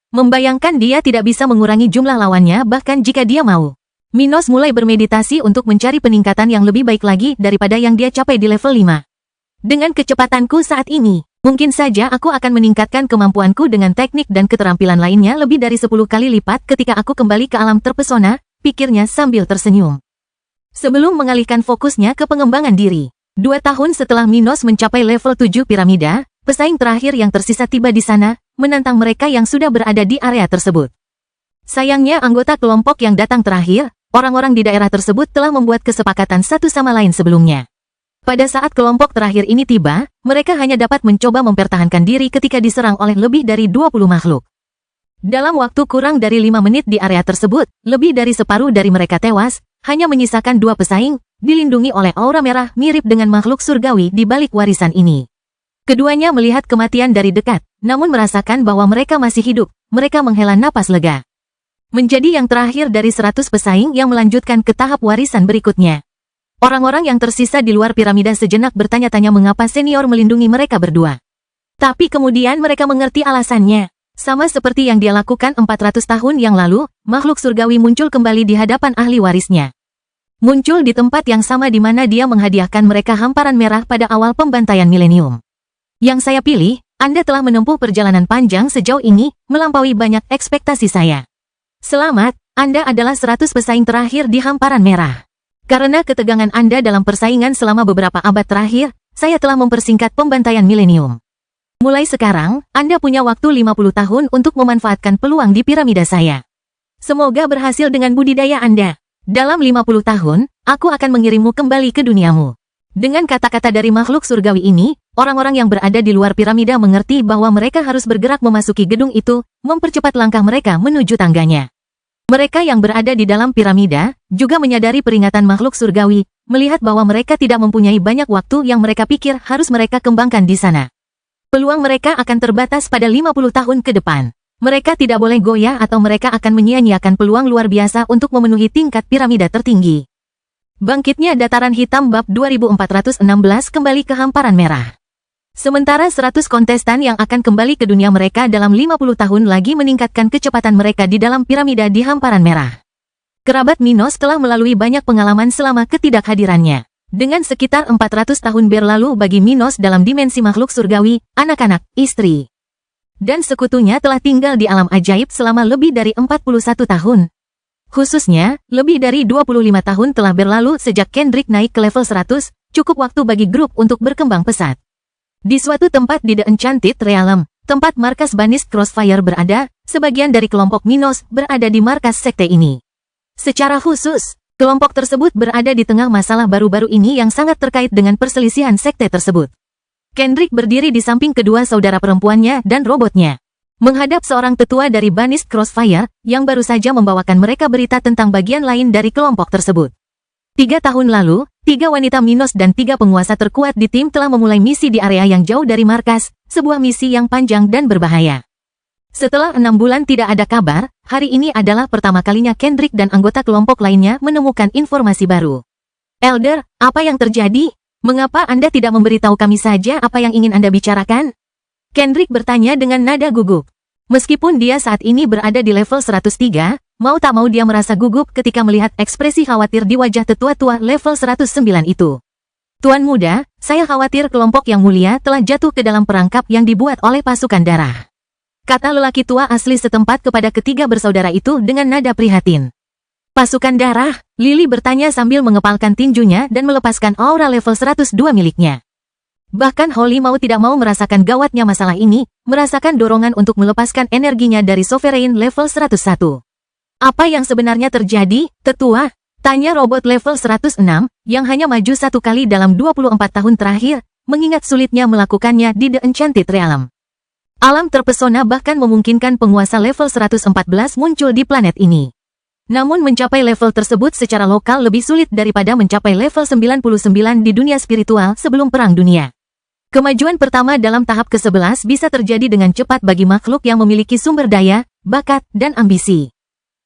Membayangkan dia tidak bisa mengurangi jumlah lawannya bahkan jika dia mau. Minos mulai bermeditasi untuk mencari peningkatan yang lebih baik lagi daripada yang dia capai di level 5. Dengan kecepatanku saat ini, mungkin saja aku akan meningkatkan kemampuanku dengan teknik dan keterampilan lainnya lebih dari 10 kali lipat ketika aku kembali ke alam terpesona, pikirnya sambil tersenyum. Sebelum mengalihkan fokusnya ke pengembangan diri. 2 tahun setelah Minos mencapai level 7 piramida, pesaing terakhir yang tersisa tiba di sana, menantang mereka yang sudah berada di area tersebut. Sayangnya anggota kelompok yang datang terakhir, orang-orang di daerah tersebut telah membuat kesepakatan satu sama lain sebelumnya. Pada saat kelompok terakhir ini tiba, mereka hanya dapat mencoba mempertahankan diri ketika diserang oleh lebih dari 20 makhluk. Dalam waktu kurang dari 5 menit di area tersebut, lebih dari separuh dari mereka tewas, hanya menyisakan 2 pesaing, dilindungi oleh aura merah mirip dengan makhluk surgawi di balik warisan ini. Keduanya melihat kematian dari dekat, namun merasakan bahwa mereka masih hidup, mereka menghela napas lega. Menjadi yang terakhir dari 100 pesaing yang melanjutkan ke tahap warisan berikutnya. Orang-orang yang tersisa di luar piramida sejenak bertanya-tanya mengapa senior melindungi mereka berdua. Tapi kemudian mereka mengerti alasannya. Sama seperti yang dia lakukan 400 tahun yang lalu, makhluk surgawi muncul kembali di hadapan ahli warisnya. Muncul di tempat yang sama di mana dia menghadiahkan mereka hamparan merah pada awal pembantaian milenium. Yang saya pilih, Anda telah menempuh perjalanan panjang sejauh ini, melampaui banyak ekspektasi saya. Selamat, Anda adalah 100 pesaing terakhir di hamparan merah. Karena ketegangan Anda dalam persaingan selama beberapa abad terakhir, saya telah mempersingkat pembantaian milenium. Mulai sekarang, Anda punya waktu 50 tahun untuk memanfaatkan peluang di piramida saya. Semoga berhasil dengan budidaya Anda. Dalam 50 tahun, aku akan mengirimmu kembali ke duniamu. Dengan kata-kata dari makhluk surgawi ini, orang-orang yang berada di luar piramida mengerti bahwa mereka harus bergerak memasuki gedung itu, mempercepat langkah mereka menuju tangganya. Mereka yang berada di dalam piramida juga menyadari peringatan makhluk surgawi, melihat bahwa mereka tidak mempunyai banyak waktu yang mereka pikir harus mereka kembangkan di sana. Peluang mereka akan terbatas pada 50 tahun ke depan. Mereka tidak boleh goyah atau mereka akan menyia-nyiakan peluang luar biasa untuk memenuhi tingkat piramida tertinggi. Bangkitnya Dataran Hitam bab 2416 kembali ke hamparan merah. Sementara 100 kontestan yang akan kembali ke dunia mereka dalam 50 tahun lagi meningkatkan kecepatan mereka di dalam piramida di hamparan merah. Kerabat Minos telah melalui banyak pengalaman selama ketidakhadirannya. Dengan sekitar 400 tahun berlalu bagi Minos dalam dimensi makhluk surgawi, anak-anak, istri, dan sekutunya telah tinggal di alam ajaib selama lebih dari 41 tahun. Khususnya, lebih dari 25 tahun telah berlalu sejak Kendrick naik ke level 100, cukup waktu bagi grup untuk berkembang pesat. Di suatu tempat di The Enchanted Realm, tempat markas Banished Crossfire berada, sebagian dari kelompok Minos berada di markas sekte ini. Secara khusus, kelompok tersebut berada di tengah masalah baru-baru ini yang sangat terkait dengan perselisihan sekte tersebut. Kendrick berdiri di samping kedua saudara perempuannya dan robotnya, menghadap seorang tetua dari Banished Crossfire, yang baru saja membawakan mereka berita tentang bagian lain dari kelompok tersebut. 3 tahun lalu, 3 wanita Minos dan 3 penguasa terkuat di tim telah memulai misi di area yang jauh dari markas, sebuah misi yang panjang dan berbahaya. Setelah 6 bulan tidak ada kabar, hari ini adalah pertama kalinya Kendrick dan anggota kelompok lainnya menemukan informasi baru. Elder, apa yang terjadi? Mengapa Anda tidak memberitahu kami saja apa yang ingin Anda bicarakan? Kendrick bertanya dengan nada gugup. Meskipun dia saat ini berada di level 103, mau tak mau dia merasa gugup ketika melihat ekspresi khawatir di wajah tetua-tua level 109 itu. Tuan muda, saya khawatir kelompok yang mulia telah jatuh ke dalam perangkap yang dibuat oleh pasukan darah, kata lelaki tua asli setempat kepada ketiga bersaudara itu dengan nada prihatin. Pasukan darah? Lily bertanya sambil mengepalkan tinjunya dan melepaskan aura level 102 miliknya. Bahkan Holly mau tidak mau merasakan gawatnya masalah ini, merasakan dorongan untuk melepaskan energinya dari Sovereign level 101. Apa yang sebenarnya terjadi, tetua? Tanya robot level 106, yang hanya maju 1 kali dalam 24 tahun terakhir, mengingat sulitnya melakukannya di The Enchanted Realm. Alam terpesona bahkan memungkinkan penguasa level 114 muncul di planet ini. Namun mencapai level tersebut secara lokal lebih sulit daripada mencapai level 99 di dunia spiritual sebelum Perang Dunia. Kemajuan pertama dalam tahap ke-11 bisa terjadi dengan cepat bagi makhluk yang memiliki sumber daya, bakat, dan ambisi.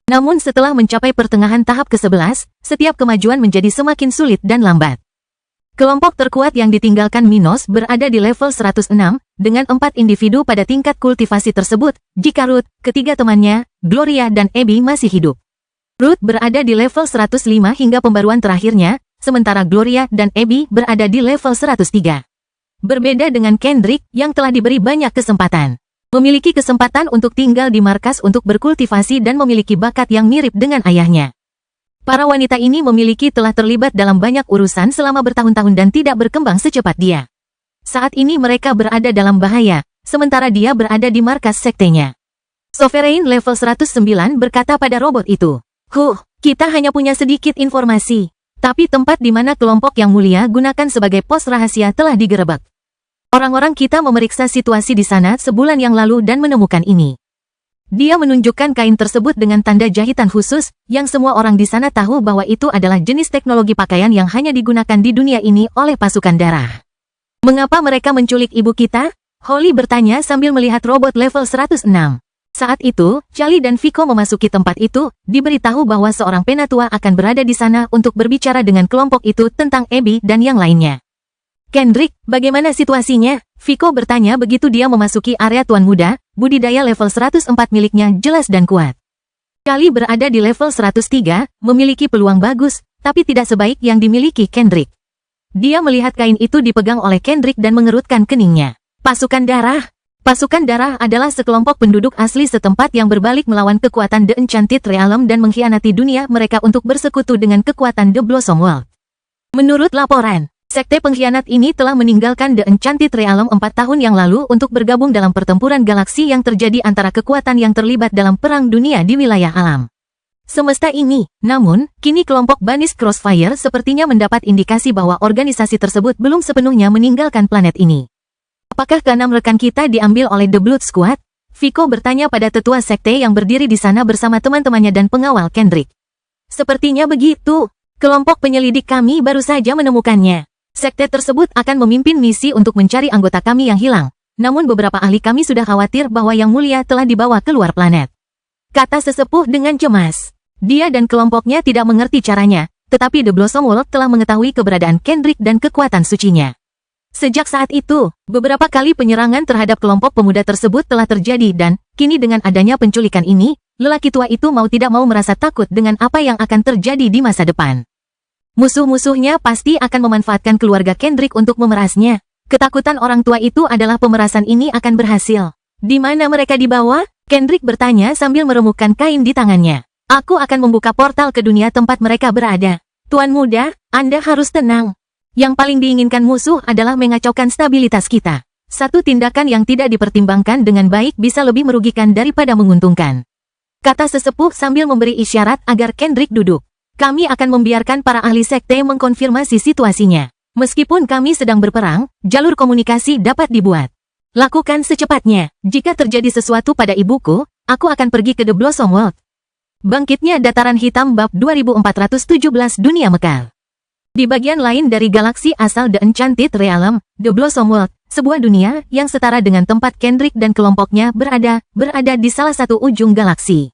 Namun setelah mencapai pertengahan tahap ke-11, setiap kemajuan menjadi semakin sulit dan lambat. Kelompok terkuat yang ditinggalkan Minos berada di level 106, dengan 4 individu pada tingkat kultivasi tersebut, jika Ruth, ketiga temannya, Gloria dan Abby masih hidup. Ruth berada di level 105 hingga pembaruan terakhirnya, sementara Gloria dan Abby berada di level 103. Berbeda dengan Kendrick yang telah diberi banyak kesempatan. Memiliki kesempatan untuk tinggal di markas untuk berkultivasi dan memiliki bakat yang mirip dengan ayahnya. Para wanita ini memiliki telah terlibat dalam banyak urusan selama bertahun-tahun dan tidak berkembang secepat dia. Saat ini mereka berada dalam bahaya, sementara dia berada di markas sektenya. Sovereign level 109 berkata pada robot itu, kita hanya punya sedikit informasi, tapi tempat di mana kelompok yang mulia gunakan sebagai pos rahasia telah digerebek. Orang-orang kita memeriksa situasi di sana sebulan yang lalu dan menemukan ini. Dia menunjukkan kain tersebut dengan tanda jahitan khusus, yang semua orang di sana tahu bahwa itu adalah jenis teknologi pakaian yang hanya digunakan di dunia ini oleh pasukan darah. Mengapa mereka menculik ibu kita? Holly bertanya sambil melihat robot level 106. Saat itu, Charlie dan Vico memasuki tempat itu, diberitahu bahwa seorang penatua akan berada di sana untuk berbicara dengan kelompok itu tentang Abby dan yang lainnya. Kendrick, bagaimana situasinya? Vico bertanya begitu dia memasuki area Tuan Muda, budidaya level 104 miliknya jelas dan kuat. Charlie berada di level 103, memiliki peluang bagus, tapi tidak sebaik yang dimiliki Kendrick. Dia melihat kain itu dipegang oleh Kendrick dan mengerutkan keningnya. Pasukan darah? Pasukan darah adalah sekelompok penduduk asli setempat yang berbalik melawan kekuatan The Enchanted Realm dan mengkhianati dunia mereka untuk bersekutu dengan kekuatan The Blossom World. Menurut laporan, sekte pengkhianat ini telah meninggalkan The Enchanted Realm 4 tahun yang lalu untuk bergabung dalam pertempuran galaksi yang terjadi antara kekuatan yang terlibat dalam perang dunia di wilayah alam semesta ini. Namun, kini kelompok Banished Crossfire sepertinya mendapat indikasi bahwa organisasi tersebut belum sepenuhnya meninggalkan planet ini. Apakah keenam rekan kita diambil oleh The Blood Squad? Vico bertanya pada tetua sekte yang berdiri di sana bersama teman-temannya dan pengawal Kendrick. Sepertinya begitu. Kelompok penyelidik kami baru saja menemukannya. Sekte tersebut akan memimpin misi untuk mencari anggota kami yang hilang. Namun beberapa ahli kami sudah khawatir bahwa Yang Mulia telah dibawa keluar planet, kata sesepuh dengan cemas. Dia dan kelompoknya tidak mengerti caranya, tetapi The Blossom World telah mengetahui keberadaan Kendrick dan kekuatan sucinya. Sejak saat itu, beberapa kali penyerangan terhadap kelompok pemuda tersebut telah terjadi dan, kini dengan adanya penculikan ini, lelaki tua itu mau tidak mau merasa takut dengan apa yang akan terjadi di masa depan. Musuh-musuhnya pasti akan memanfaatkan keluarga Kendrick untuk memerasnya. Ketakutan orang tua itu adalah pemerasan ini akan berhasil. Di mana mereka dibawa? Kendrick bertanya sambil meremukkan kain di tangannya. Aku akan membuka portal ke dunia tempat mereka berada. Tuan muda, Anda harus tenang. Yang paling diinginkan musuh adalah mengacaukan stabilitas kita. Satu tindakan yang tidak dipertimbangkan dengan baik bisa lebih merugikan daripada menguntungkan, kata sesepuh sambil memberi isyarat agar Kendrick duduk. Kami akan membiarkan para ahli sekte mengkonfirmasi situasinya. Meskipun kami sedang berperang, jalur komunikasi dapat dibuat. Lakukan secepatnya. Jika terjadi sesuatu pada ibuku, aku akan pergi ke The Blossom World. Bangkitnya Dataran Hitam Bab 2417 Dunia Mekar. Di bagian lain dari galaksi asal The Enchanted Realm, The Blossom World, sebuah dunia yang setara dengan tempat Kendrick dan kelompoknya berada di salah satu ujung galaksi.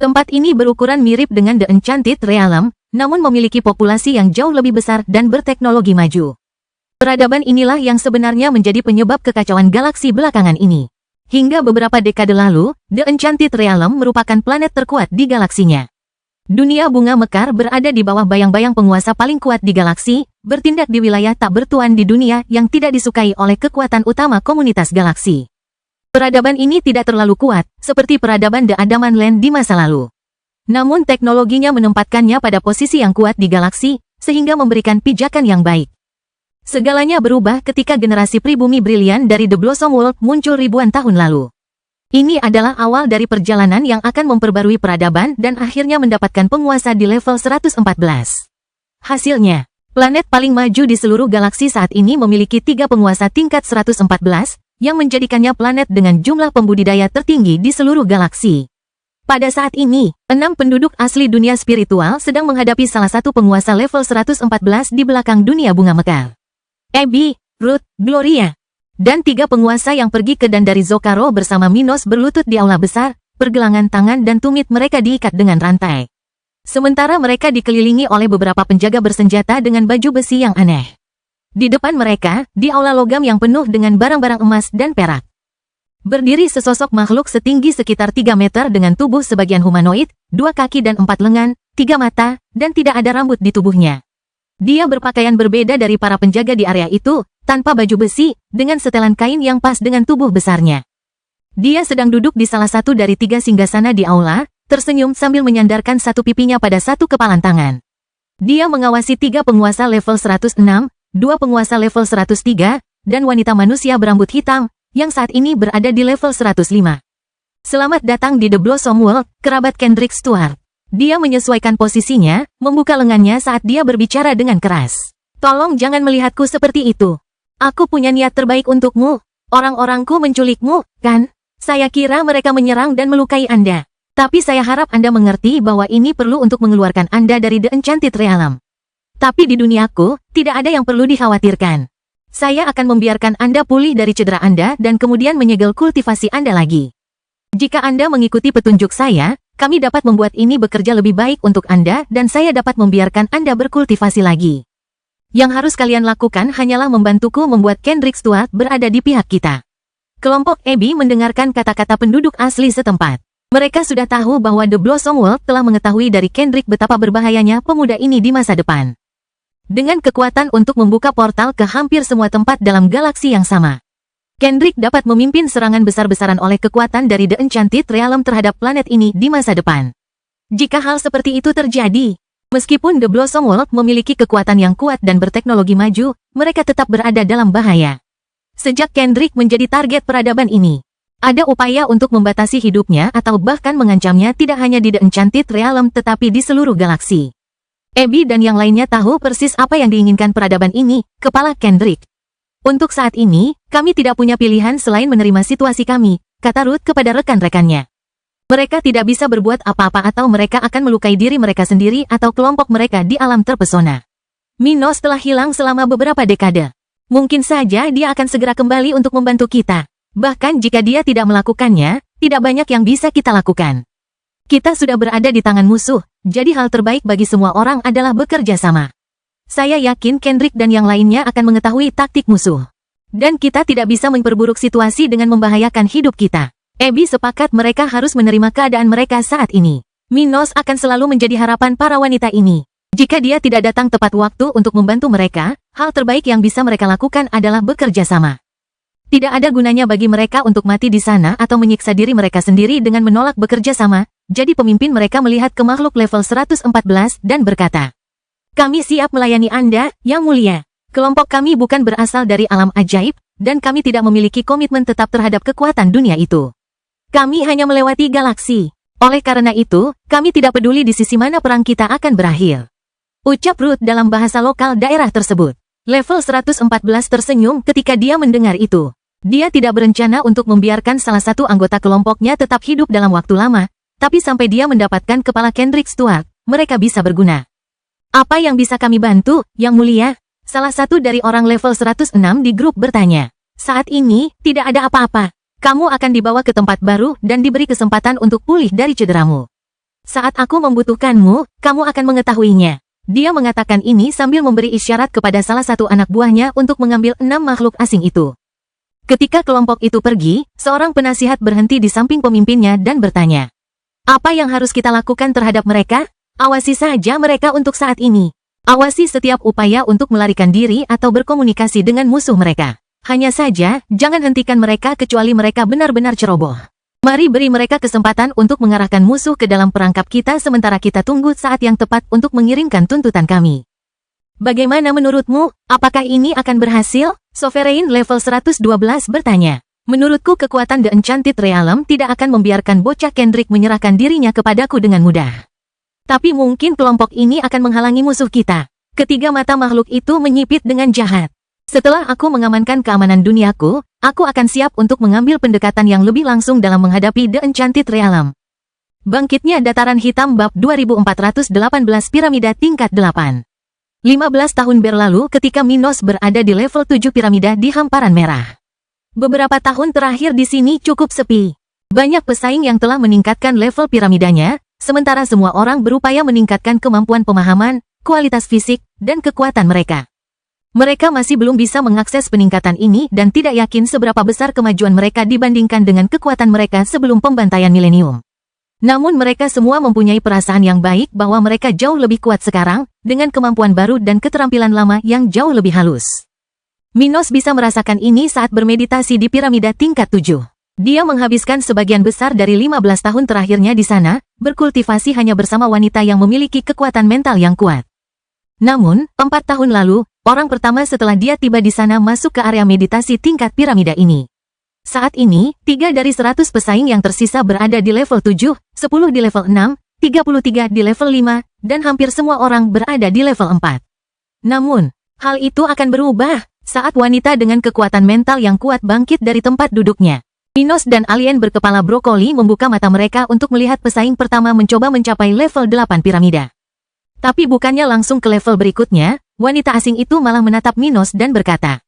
Tempat ini berukuran mirip dengan The Enchanted Realm, namun memiliki populasi yang jauh lebih besar dan berteknologi maju. Peradaban inilah yang sebenarnya menjadi penyebab kekacauan galaksi belakangan ini. Hingga beberapa dekade lalu, The Enchanted Realm merupakan planet terkuat di galaksinya. Dunia bunga mekar berada di bawah bayang-bayang penguasa paling kuat di galaksi, bertindak di wilayah tak bertuan di dunia yang tidak disukai oleh kekuatan utama komunitas galaksi. Peradaban ini tidak terlalu kuat, seperti peradaban The Adaman Land di masa lalu. Namun teknologinya menempatkannya pada posisi yang kuat di galaksi, sehingga memberikan pijakan yang baik. Segalanya berubah ketika generasi pribumi brilian dari The Blossom World muncul ribuan tahun lalu. Ini adalah awal dari perjalanan yang akan memperbarui peradaban dan akhirnya mendapatkan penguasa di level 114. Hasilnya, planet paling maju di seluruh galaksi saat ini memiliki 3 penguasa tingkat 114, yang menjadikannya planet dengan jumlah pembudidaya tertinggi di seluruh galaksi. Pada saat ini, 6 penduduk asli dunia spiritual sedang menghadapi salah satu penguasa level 114 di belakang dunia bunga mekar. Abby, Ruth, Gloria, dan 3 penguasa yang pergi ke dan dari Zokaro bersama Minos berlutut di aula besar, pergelangan tangan dan tumit mereka diikat dengan rantai. Sementara mereka dikelilingi oleh beberapa penjaga bersenjata dengan baju besi yang aneh. Di depan mereka, di aula logam yang penuh dengan barang-barang emas dan perak, berdiri sesosok makhluk setinggi sekitar 3 meter dengan tubuh sebagian humanoid, 2 kaki dan 4 lengan, 3 mata, dan tidak ada rambut di tubuhnya. Dia berpakaian berbeda dari para penjaga di area itu, tanpa baju besi, dengan setelan kain yang pas dengan tubuh besarnya. Dia sedang duduk di salah satu dari 3 singgasana di aula, tersenyum sambil menyandarkan satu pipinya pada satu kepalan tangan. Dia mengawasi 3 penguasa level 106, 2 penguasa level 103, dan wanita manusia berambut hitam, yang saat ini berada di level 105. Selamat datang di The Blossom World, kerabat Kendrick Stuart. Dia menyesuaikan posisinya, membuka lengannya saat dia berbicara dengan keras. Tolong jangan melihatku seperti itu. Aku punya niat terbaik untukmu. Orang-orangku menculikmu, kan? Saya kira mereka menyerang dan melukai Anda. Tapi saya harap Anda mengerti bahwa ini perlu untuk mengeluarkan Anda dari The Enchanted Realm. Tapi di duniaku, tidak ada yang perlu dikhawatirkan. Saya akan membiarkan Anda pulih dari cedera Anda dan kemudian menyegel kultivasi Anda lagi. Jika Anda mengikuti petunjuk saya, kami dapat membuat ini bekerja lebih baik untuk Anda dan saya dapat membiarkan Anda berkultivasi lagi. Yang harus kalian lakukan hanyalah membantuku membuat Kendrick Stuart berada di pihak kita. Kelompok Abby mendengarkan kata-kata penduduk asli setempat. Mereka sudah tahu bahwa The Blossom World telah mengetahui dari Kendrick betapa berbahayanya pemuda ini di masa depan. Dengan kekuatan untuk membuka portal ke hampir semua tempat dalam galaksi yang sama. Kendrick dapat memimpin serangan besar-besaran oleh kekuatan dari The Enchanted Realm terhadap planet ini di masa depan. Jika hal seperti itu terjadi, meskipun The Blossom World memiliki kekuatan yang kuat dan berteknologi maju, mereka tetap berada dalam bahaya. Sejak Kendrick menjadi target peradaban ini, ada upaya untuk membatasi hidupnya atau bahkan mengancamnya tidak hanya di The Enchanted Realm tetapi di seluruh galaksi. Abby dan yang lainnya tahu persis apa yang diinginkan peradaban ini, kepala Kendrick. Untuk saat ini, kami tidak punya pilihan selain menerima situasi kami, kata Ruth kepada rekan-rekannya. Mereka tidak bisa berbuat apa-apa atau mereka akan melukai diri mereka sendiri atau kelompok mereka di alam terpesona. Minos telah hilang selama beberapa dekade. Mungkin saja dia akan segera kembali untuk membantu kita. Bahkan jika dia tidak melakukannya, tidak banyak yang bisa kita lakukan. Kita sudah berada di tangan musuh, jadi hal terbaik bagi semua orang adalah bekerja sama. Saya yakin Kendrick dan yang lainnya akan mengetahui taktik musuh. Dan kita tidak bisa memperburuk situasi dengan membahayakan hidup kita. Abby sepakat mereka harus menerima keadaan mereka saat ini. Minos akan selalu menjadi harapan para wanita ini. Jika dia tidak datang tepat waktu untuk membantu mereka, hal terbaik yang bisa mereka lakukan adalah bekerja sama. Tidak ada gunanya bagi mereka untuk mati di sana atau menyiksa diri mereka sendiri dengan menolak bekerja sama, jadi pemimpin mereka melihat ke makhluk level 114 dan berkata, "Kami siap melayani Anda, Yang Mulia. Kelompok kami bukan berasal dari alam ajaib, dan kami tidak memiliki komitmen tetap terhadap kekuatan dunia itu. Kami hanya melewati galaksi. Oleh karena itu, kami tidak peduli di sisi mana perang kita akan berakhir." Ucap Ruth dalam bahasa lokal daerah tersebut. Level 114 tersenyum ketika dia mendengar itu. Dia tidak berencana untuk membiarkan salah satu anggota kelompoknya tetap hidup dalam waktu lama, tapi sampai dia mendapatkan kepala Kendrick Stuart, mereka bisa berguna. "Apa yang bisa kami bantu, Yang Mulia?" Salah satu dari orang level 106 di grup bertanya. "Saat ini, tidak ada apa-apa. Kamu akan dibawa ke tempat baru dan diberi kesempatan untuk pulih dari cederamu. Saat aku membutuhkanmu, kamu akan mengetahuinya." Dia mengatakan ini sambil memberi isyarat kepada salah satu anak buahnya untuk mengambil 6 makhluk asing itu. Ketika kelompok itu pergi, seorang penasihat berhenti di samping pemimpinnya dan bertanya, "Apa yang harus kita lakukan terhadap mereka? Awasi saja mereka untuk saat ini. Awasi setiap upaya untuk melarikan diri atau berkomunikasi dengan musuh mereka. Hanya saja, jangan hentikan mereka kecuali mereka benar-benar ceroboh. Mari beri mereka kesempatan untuk mengarahkan musuh ke dalam perangkap kita sementara kita tunggu saat yang tepat untuk mengirimkan tuntutan kami." Bagaimana menurutmu? Apakah ini akan berhasil? Sovereign level 112 bertanya. "Menurutku kekuatan The Enchanted Realm tidak akan membiarkan bocah Kendrick menyerahkan dirinya kepadaku dengan mudah. Tapi mungkin kelompok ini akan menghalangi musuh kita." Ketiga mata makhluk itu menyipit dengan jahat. "Setelah aku mengamankan keamanan duniaku, aku akan siap untuk mengambil pendekatan yang lebih langsung dalam menghadapi The Enchanted Realm." Bangkitnya Dataran Hitam Bab 2418 Piramida Tingkat 8. 15 tahun berlalu ketika Minos berada di level 7 piramida di Hamparan Merah. Beberapa tahun terakhir di sini cukup sepi. Banyak pesaing yang telah meningkatkan level piramidanya, sementara semua orang berupaya meningkatkan kemampuan pemahaman, kualitas fisik, dan kekuatan mereka. Mereka masih belum bisa mengakses peningkatan ini dan tidak yakin seberapa besar kemajuan mereka dibandingkan dengan kekuatan mereka sebelum pembantaian milenium. Namun mereka semua mempunyai perasaan yang baik bahwa mereka jauh lebih kuat sekarang, dengan kemampuan baru dan keterampilan lama yang jauh lebih halus. Minos bisa merasakan ini saat bermeditasi di piramida tingkat 7. Dia menghabiskan sebagian besar dari 15 tahun terakhirnya di sana, berkultivasi hanya bersama wanita yang memiliki kekuatan mental yang kuat. Namun, 4 tahun lalu, orang pertama setelah dia tiba di sana masuk ke area meditasi tingkat piramida ini. Saat ini, 3 dari 100 pesaing yang tersisa berada di level 7, 10 di level 6, 33 di level 5, dan hampir semua orang berada di level 4. Namun, hal itu akan berubah saat wanita dengan kekuatan mental yang kuat bangkit dari tempat duduknya. Minos dan alien berkepala brokoli membuka mata mereka untuk melihat pesaing pertama mencoba mencapai level 8 piramida. Tapi bukannya langsung ke level berikutnya, wanita asing itu malah menatap Minos dan berkata,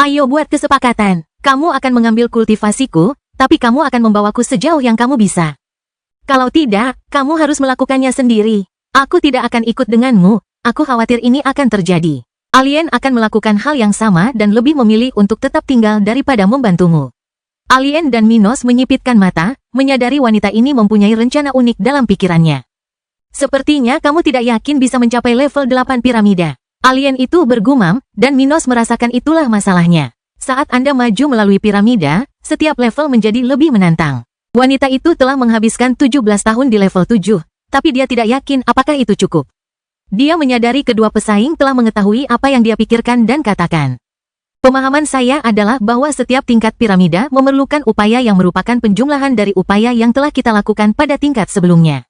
"Ayo buat kesepakatan. Kamu akan mengambil kultivasiku, tapi kamu akan membawaku sejauh yang kamu bisa. Kalau tidak, kamu harus melakukannya sendiri. Aku tidak akan ikut denganmu, aku khawatir ini akan terjadi. Alien akan melakukan hal yang sama dan lebih memilih untuk tetap tinggal daripada membantumu." Alien dan Minos menyipitkan mata, menyadari wanita ini mempunyai rencana unik dalam pikirannya. "Sepertinya kamu tidak yakin bisa mencapai level 8 piramida." Alien itu bergumam, dan Minos merasakan itulah masalahnya. Saat Anda maju melalui piramida, setiap level menjadi lebih menantang. Wanita itu telah menghabiskan 17 tahun di level 7, tapi dia tidak yakin apakah itu cukup. Dia menyadari kedua pesaing telah mengetahui apa yang dia pikirkan dan katakan. Pemahaman saya adalah bahwa setiap tingkat piramida memerlukan upaya yang merupakan penjumlahan dari upaya yang telah kita lakukan pada tingkat sebelumnya.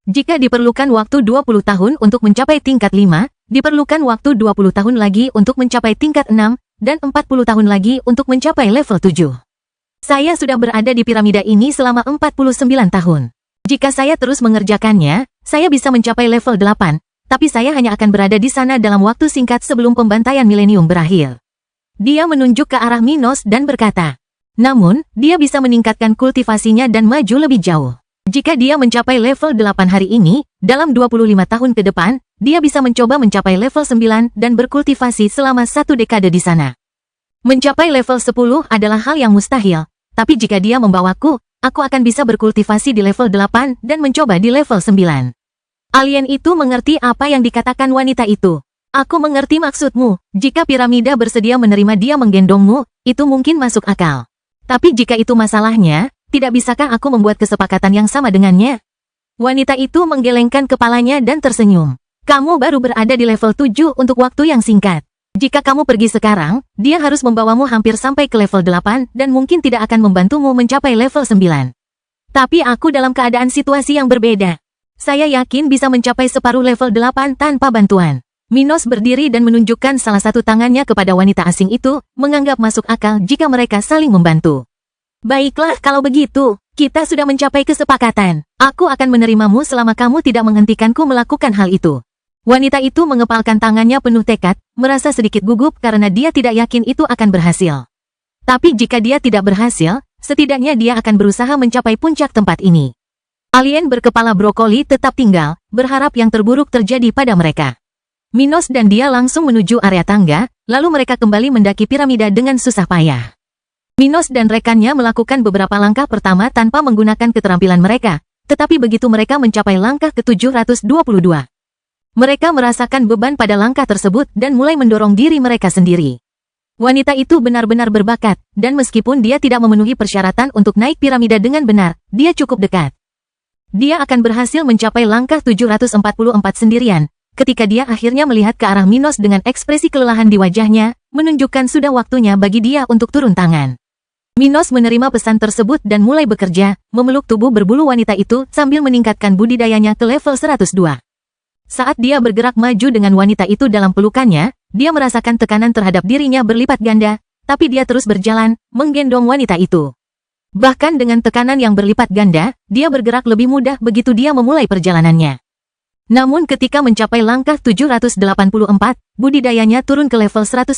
Jika diperlukan waktu 20 tahun untuk mencapai tingkat 5, diperlukan waktu 20 tahun lagi untuk mencapai tingkat 6, dan 40 tahun lagi untuk mencapai level 7. Saya sudah berada di piramida ini selama 49 tahun. Jika saya terus mengerjakannya, saya bisa mencapai level 8, tapi saya hanya akan berada di sana dalam waktu singkat sebelum pembantaian milenium berakhir. Dia menunjuk ke arah Minos dan berkata, namun, dia bisa meningkatkan kultivasinya dan maju lebih jauh. Jika dia mencapai level 8 hari ini, dalam 25 tahun ke depan, dia bisa mencoba mencapai level 9 dan berkultivasi selama 1 dekade di sana. Mencapai level 10 adalah hal yang mustahil, tapi jika dia membawaku, aku akan bisa berkultivasi di level 8 dan mencoba di level 9. Alien itu mengerti apa yang dikatakan wanita itu. Aku mengerti maksudmu, jika piramida bersedia menerima dia menggendongmu, itu mungkin masuk akal. Tapi jika itu masalahnya, tidak bisakah aku membuat kesepakatan yang sama dengannya? Wanita itu menggelengkan kepalanya dan tersenyum. Kamu baru berada di level 7 untuk waktu yang singkat. Jika kamu pergi sekarang, dia harus membawamu hampir sampai ke level 8 dan mungkin tidak akan membantumu mencapai level 9. Tapi aku dalam keadaan situasi yang berbeda. Saya yakin bisa mencapai separuh level 8 tanpa bantuan. Minos berdiri dan menunjukkan salah satu tangannya kepada wanita asing itu, menganggap masuk akal jika mereka saling membantu. Baiklah kalau begitu, kita sudah mencapai kesepakatan. Aku akan menerimamu selama kamu tidak menghentikanku melakukan hal itu. Wanita itu mengepalkan tangannya penuh tekad, merasa sedikit gugup karena dia tidak yakin itu akan berhasil. Tapi jika dia tidak berhasil, setidaknya dia akan berusaha mencapai puncak tempat ini. Alien berkepala brokoli tetap tinggal, berharap yang terburuk terjadi pada mereka. Minos dan dia langsung menuju area tangga, lalu mereka kembali mendaki piramida dengan susah payah. Minos dan rekannya melakukan beberapa langkah pertama tanpa menggunakan keterampilan mereka, tetapi begitu mereka mencapai langkah ke-722. Mereka merasakan beban pada langkah tersebut dan mulai mendorong diri mereka sendiri. Wanita itu benar-benar berbakat, dan meskipun dia tidak memenuhi persyaratan untuk naik piramida dengan benar, dia cukup dekat. Dia akan berhasil mencapai langkah 744 sendirian, ketika dia akhirnya melihat ke arah Minos dengan ekspresi kelelahan di wajahnya, menunjukkan sudah waktunya bagi dia untuk turun tangan. Minos menerima pesan tersebut dan mulai bekerja, memeluk tubuh berbulu wanita itu sambil meningkatkan budidayanya ke level 102. Saat dia bergerak maju dengan wanita itu dalam pelukannya, dia merasakan tekanan terhadap dirinya berlipat ganda, tapi dia terus berjalan, menggendong wanita itu. Bahkan dengan tekanan yang berlipat ganda, dia bergerak lebih mudah begitu dia memulai perjalanannya. Namun ketika mencapai langkah 784, budidayanya turun ke level 101,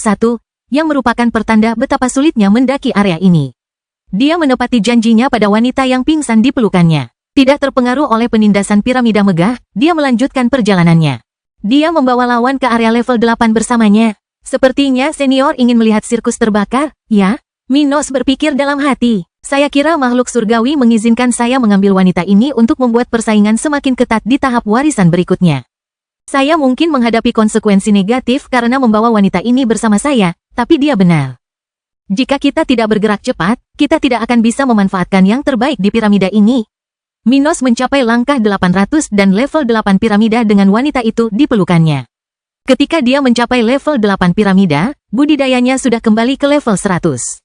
yang merupakan pertanda betapa sulitnya mendaki area ini. Dia menepati janjinya pada wanita yang pingsan di pelukannya. Tidak terpengaruh oleh penindasan piramida megah, dia melanjutkan perjalanannya. Dia membawa lawan ke area level 8 bersamanya. Sepertinya senior ingin melihat sirkus terbakar, ya? Minos berpikir dalam hati. Saya kira makhluk surgawi mengizinkan saya mengambil wanita ini untuk membuat persaingan semakin ketat di tahap warisan berikutnya. Saya mungkin menghadapi konsekuensi negatif karena membawa wanita ini bersama saya, tapi dia benar. Jika kita tidak bergerak cepat, kita tidak akan bisa memanfaatkan yang terbaik di piramida ini. Minos mencapai langkah 800 dan level 8 piramida dengan wanita itu di pelukannya. Ketika dia mencapai level 8 piramida, budidayanya sudah kembali ke level 100.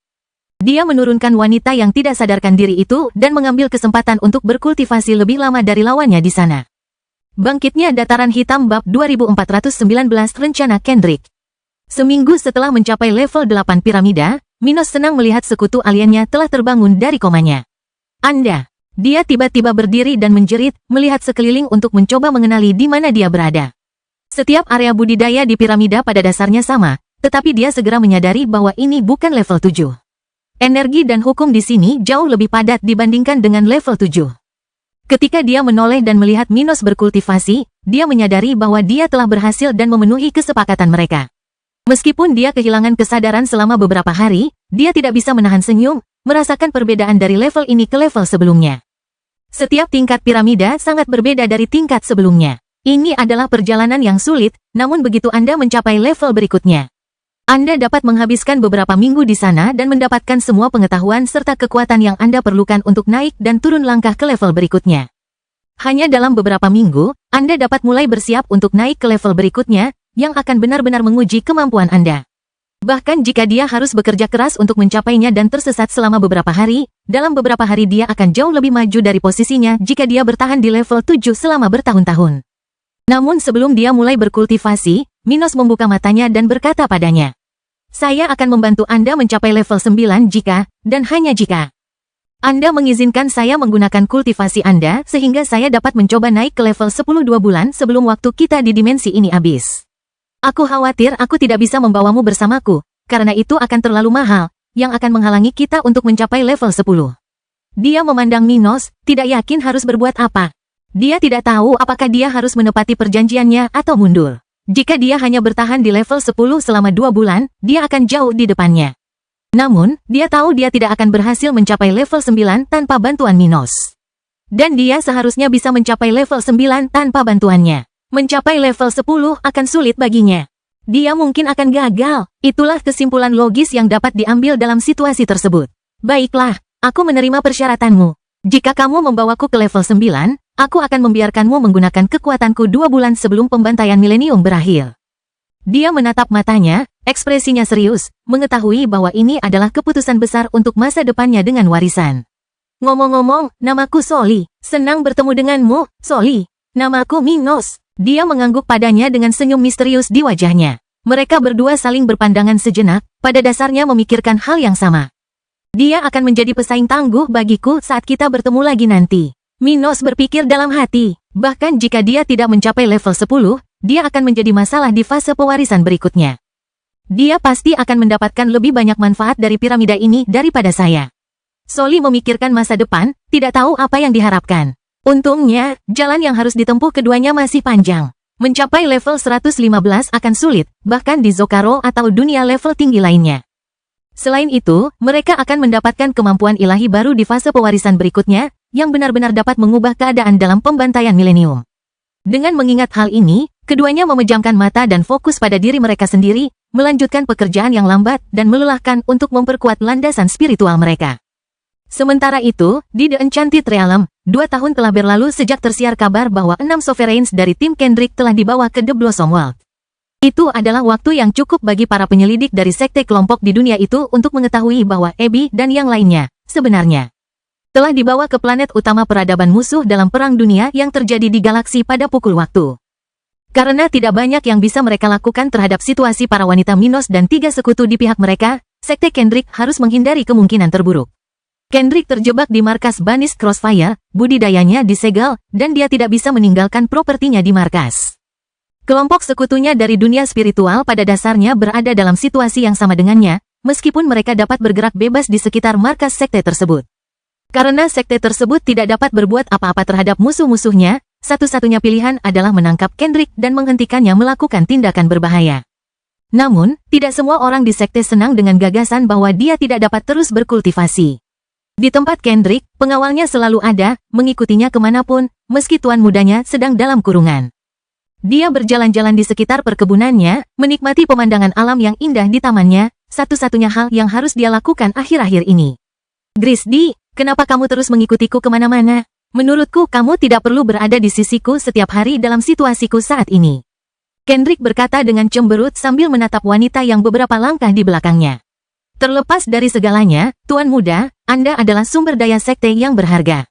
Dia menurunkan wanita yang tidak sadarkan diri itu dan mengambil kesempatan untuk berkultivasi lebih lama dari lawannya di sana. Bangkitnya dataran hitam bab 2419 rencana Kendrick. Seminggu setelah mencapai level 8 piramida, Minos senang melihat sekutu aliennya telah terbangun dari komanya. Anda. Dia tiba-tiba berdiri dan menjerit, melihat sekeliling untuk mencoba mengenali di mana dia berada. Setiap area budidaya di piramida pada dasarnya sama, tetapi dia segera menyadari bahwa ini bukan level 7. Energi dan hukum di sini jauh lebih padat dibandingkan dengan level 7. Ketika dia menoleh dan melihat Minos berkultivasi, dia menyadari bahwa dia telah berhasil dan memenuhi kesepakatan mereka. Meskipun dia kehilangan kesadaran selama beberapa hari, dia tidak bisa menahan senyum, merasakan perbedaan dari level ini ke level sebelumnya. Setiap tingkat piramida sangat berbeda dari tingkat sebelumnya. Ini adalah perjalanan yang sulit, namun begitu Anda mencapai level berikutnya, Anda dapat menghabiskan beberapa minggu di sana dan mendapatkan semua pengetahuan serta kekuatan yang Anda perlukan untuk naik dan turun langkah ke level berikutnya. Hanya dalam beberapa minggu, Anda dapat mulai bersiap untuk naik ke level berikutnya, yang akan benar-benar menguji kemampuan Anda. Bahkan jika dia harus bekerja keras untuk mencapainya dan tersesat selama beberapa hari, dalam beberapa hari dia akan jauh lebih maju dari posisinya jika dia bertahan di level 7 selama bertahun-tahun. Namun sebelum dia mulai berkultivasi, Minos membuka matanya dan berkata padanya, "Saya akan membantu Anda mencapai level 9 jika, dan hanya jika, Anda mengizinkan saya menggunakan kultivasi Anda sehingga saya dapat mencoba naik ke level 10 2 bulan sebelum waktu kita di dimensi ini habis. Aku khawatir aku tidak bisa membawamu bersamaku, karena itu akan terlalu mahal, yang akan menghalangi kita untuk mencapai level 10. Dia memandang Minos, tidak yakin harus berbuat apa. Dia tidak tahu apakah dia harus menepati perjanjiannya atau mundur. Jika dia hanya bertahan di level 10 selama 2 bulan, dia akan jauh di depannya. Namun, dia tahu dia tidak akan berhasil mencapai level 9 tanpa bantuan Minos. Dan dia seharusnya bisa mencapai level 9 tanpa bantuannya. Mencapai level 10 akan sulit baginya. Dia mungkin akan gagal. Itulah kesimpulan logis yang dapat diambil dalam situasi tersebut. Baiklah, aku menerima persyaratanmu. Jika kamu membawaku ke level 9, aku akan membiarkanmu menggunakan kekuatanku 2 bulan sebelum pembantaian milenium berakhir. Dia menatap matanya, ekspresinya serius, mengetahui bahwa ini adalah keputusan besar untuk masa depannya dengan warisan. Ngomong-ngomong, namaku Soli. Senang bertemu denganmu, Soli. Namaku Minos. Dia mengangguk padanya dengan senyum misterius di wajahnya. Mereka berdua saling berpandangan sejenak, pada dasarnya memikirkan hal yang sama. Dia akan menjadi pesaing tangguh bagiku saat kita bertemu lagi nanti. Minos berpikir dalam hati, bahkan jika dia tidak mencapai level 10, dia akan menjadi masalah di fase pewarisan berikutnya. Dia pasti akan mendapatkan lebih banyak manfaat dari piramida ini daripada saya. Soli memikirkan masa depan, tidak tahu apa yang diharapkan. Untungnya, jalan yang harus ditempuh keduanya masih panjang. Mencapai level 115 akan sulit, bahkan di Zokaro atau dunia level tinggi lainnya. Selain itu, mereka akan mendapatkan kemampuan ilahi baru di fase pewarisan berikutnya, yang benar-benar dapat mengubah keadaan dalam pembantaian milenium. Dengan mengingat hal ini, keduanya memejamkan mata dan fokus pada diri mereka sendiri, melanjutkan pekerjaan yang lambat dan melelahkan untuk memperkuat landasan spiritual mereka. Sementara itu, di The Enchanted Realm, 2 tahun telah berlalu sejak tersiar kabar bahwa 6 Sovereigns dari tim Kendrick telah dibawa ke The Blossom World. Itu adalah waktu yang cukup bagi para penyelidik dari sekte kelompok di dunia itu untuk mengetahui bahwa Abby dan yang lainnya, sebenarnya, telah dibawa ke planet utama peradaban musuh dalam perang dunia yang terjadi di galaksi pada pukul waktu. Karena tidak banyak yang bisa mereka lakukan terhadap situasi para wanita Minos dan 3 sekutu di pihak mereka, sekte Kendrick harus menghindari kemungkinan terburuk. Kendrick terjebak di markas Banished Crossfire, budidayanya disegel, dan dia tidak bisa meninggalkan propertinya di markas. Kelompok sekutunya dari dunia spiritual pada dasarnya berada dalam situasi yang sama dengannya, meskipun mereka dapat bergerak bebas di sekitar markas sekte tersebut. Karena sekte tersebut tidak dapat berbuat apa-apa terhadap musuh-musuhnya, satu-satunya pilihan adalah menangkap Kendrick dan menghentikannya melakukan tindakan berbahaya. Namun, tidak semua orang di sekte senang dengan gagasan bahwa dia tidak dapat terus berkultivasi. Di tempat Kendrick, pengawalnya selalu ada, mengikutinya kemanapun, meski tuan mudanya sedang dalam kurungan. Dia berjalan-jalan di sekitar perkebunannya, menikmati pemandangan alam yang indah di tamannya, satu-satunya hal yang harus dia lakukan akhir-akhir ini. Grisdy, kenapa kamu terus mengikutiku kemana-mana? Menurutku kamu tidak perlu berada di sisiku setiap hari dalam situasiku saat ini. Kendrick berkata dengan cemberut sambil menatap wanita yang beberapa langkah di belakangnya. Terlepas dari segalanya, Tuan Muda, Anda adalah sumber daya sekte yang berharga.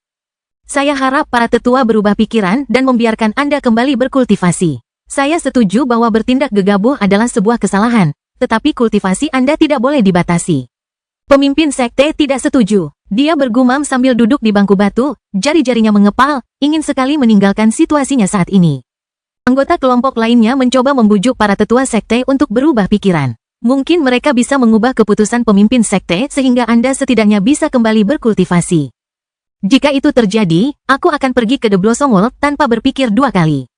Saya harap para tetua berubah pikiran dan membiarkan Anda kembali berkultivasi. Saya setuju bahwa bertindak gegabah adalah sebuah kesalahan, tetapi kultivasi Anda tidak boleh dibatasi. Pemimpin sekte tidak setuju. Dia bergumam sambil duduk di bangku batu, jari-jarinya mengepal, ingin sekali meninggalkan situasinya saat ini. Anggota kelompok lainnya mencoba membujuk para tetua sekte untuk berubah pikiran. Mungkin mereka bisa mengubah keputusan pemimpin sekte sehingga Anda setidaknya bisa kembali berkultivasi. Jika itu terjadi, aku akan pergi ke The Blossom World tanpa berpikir 2 kali.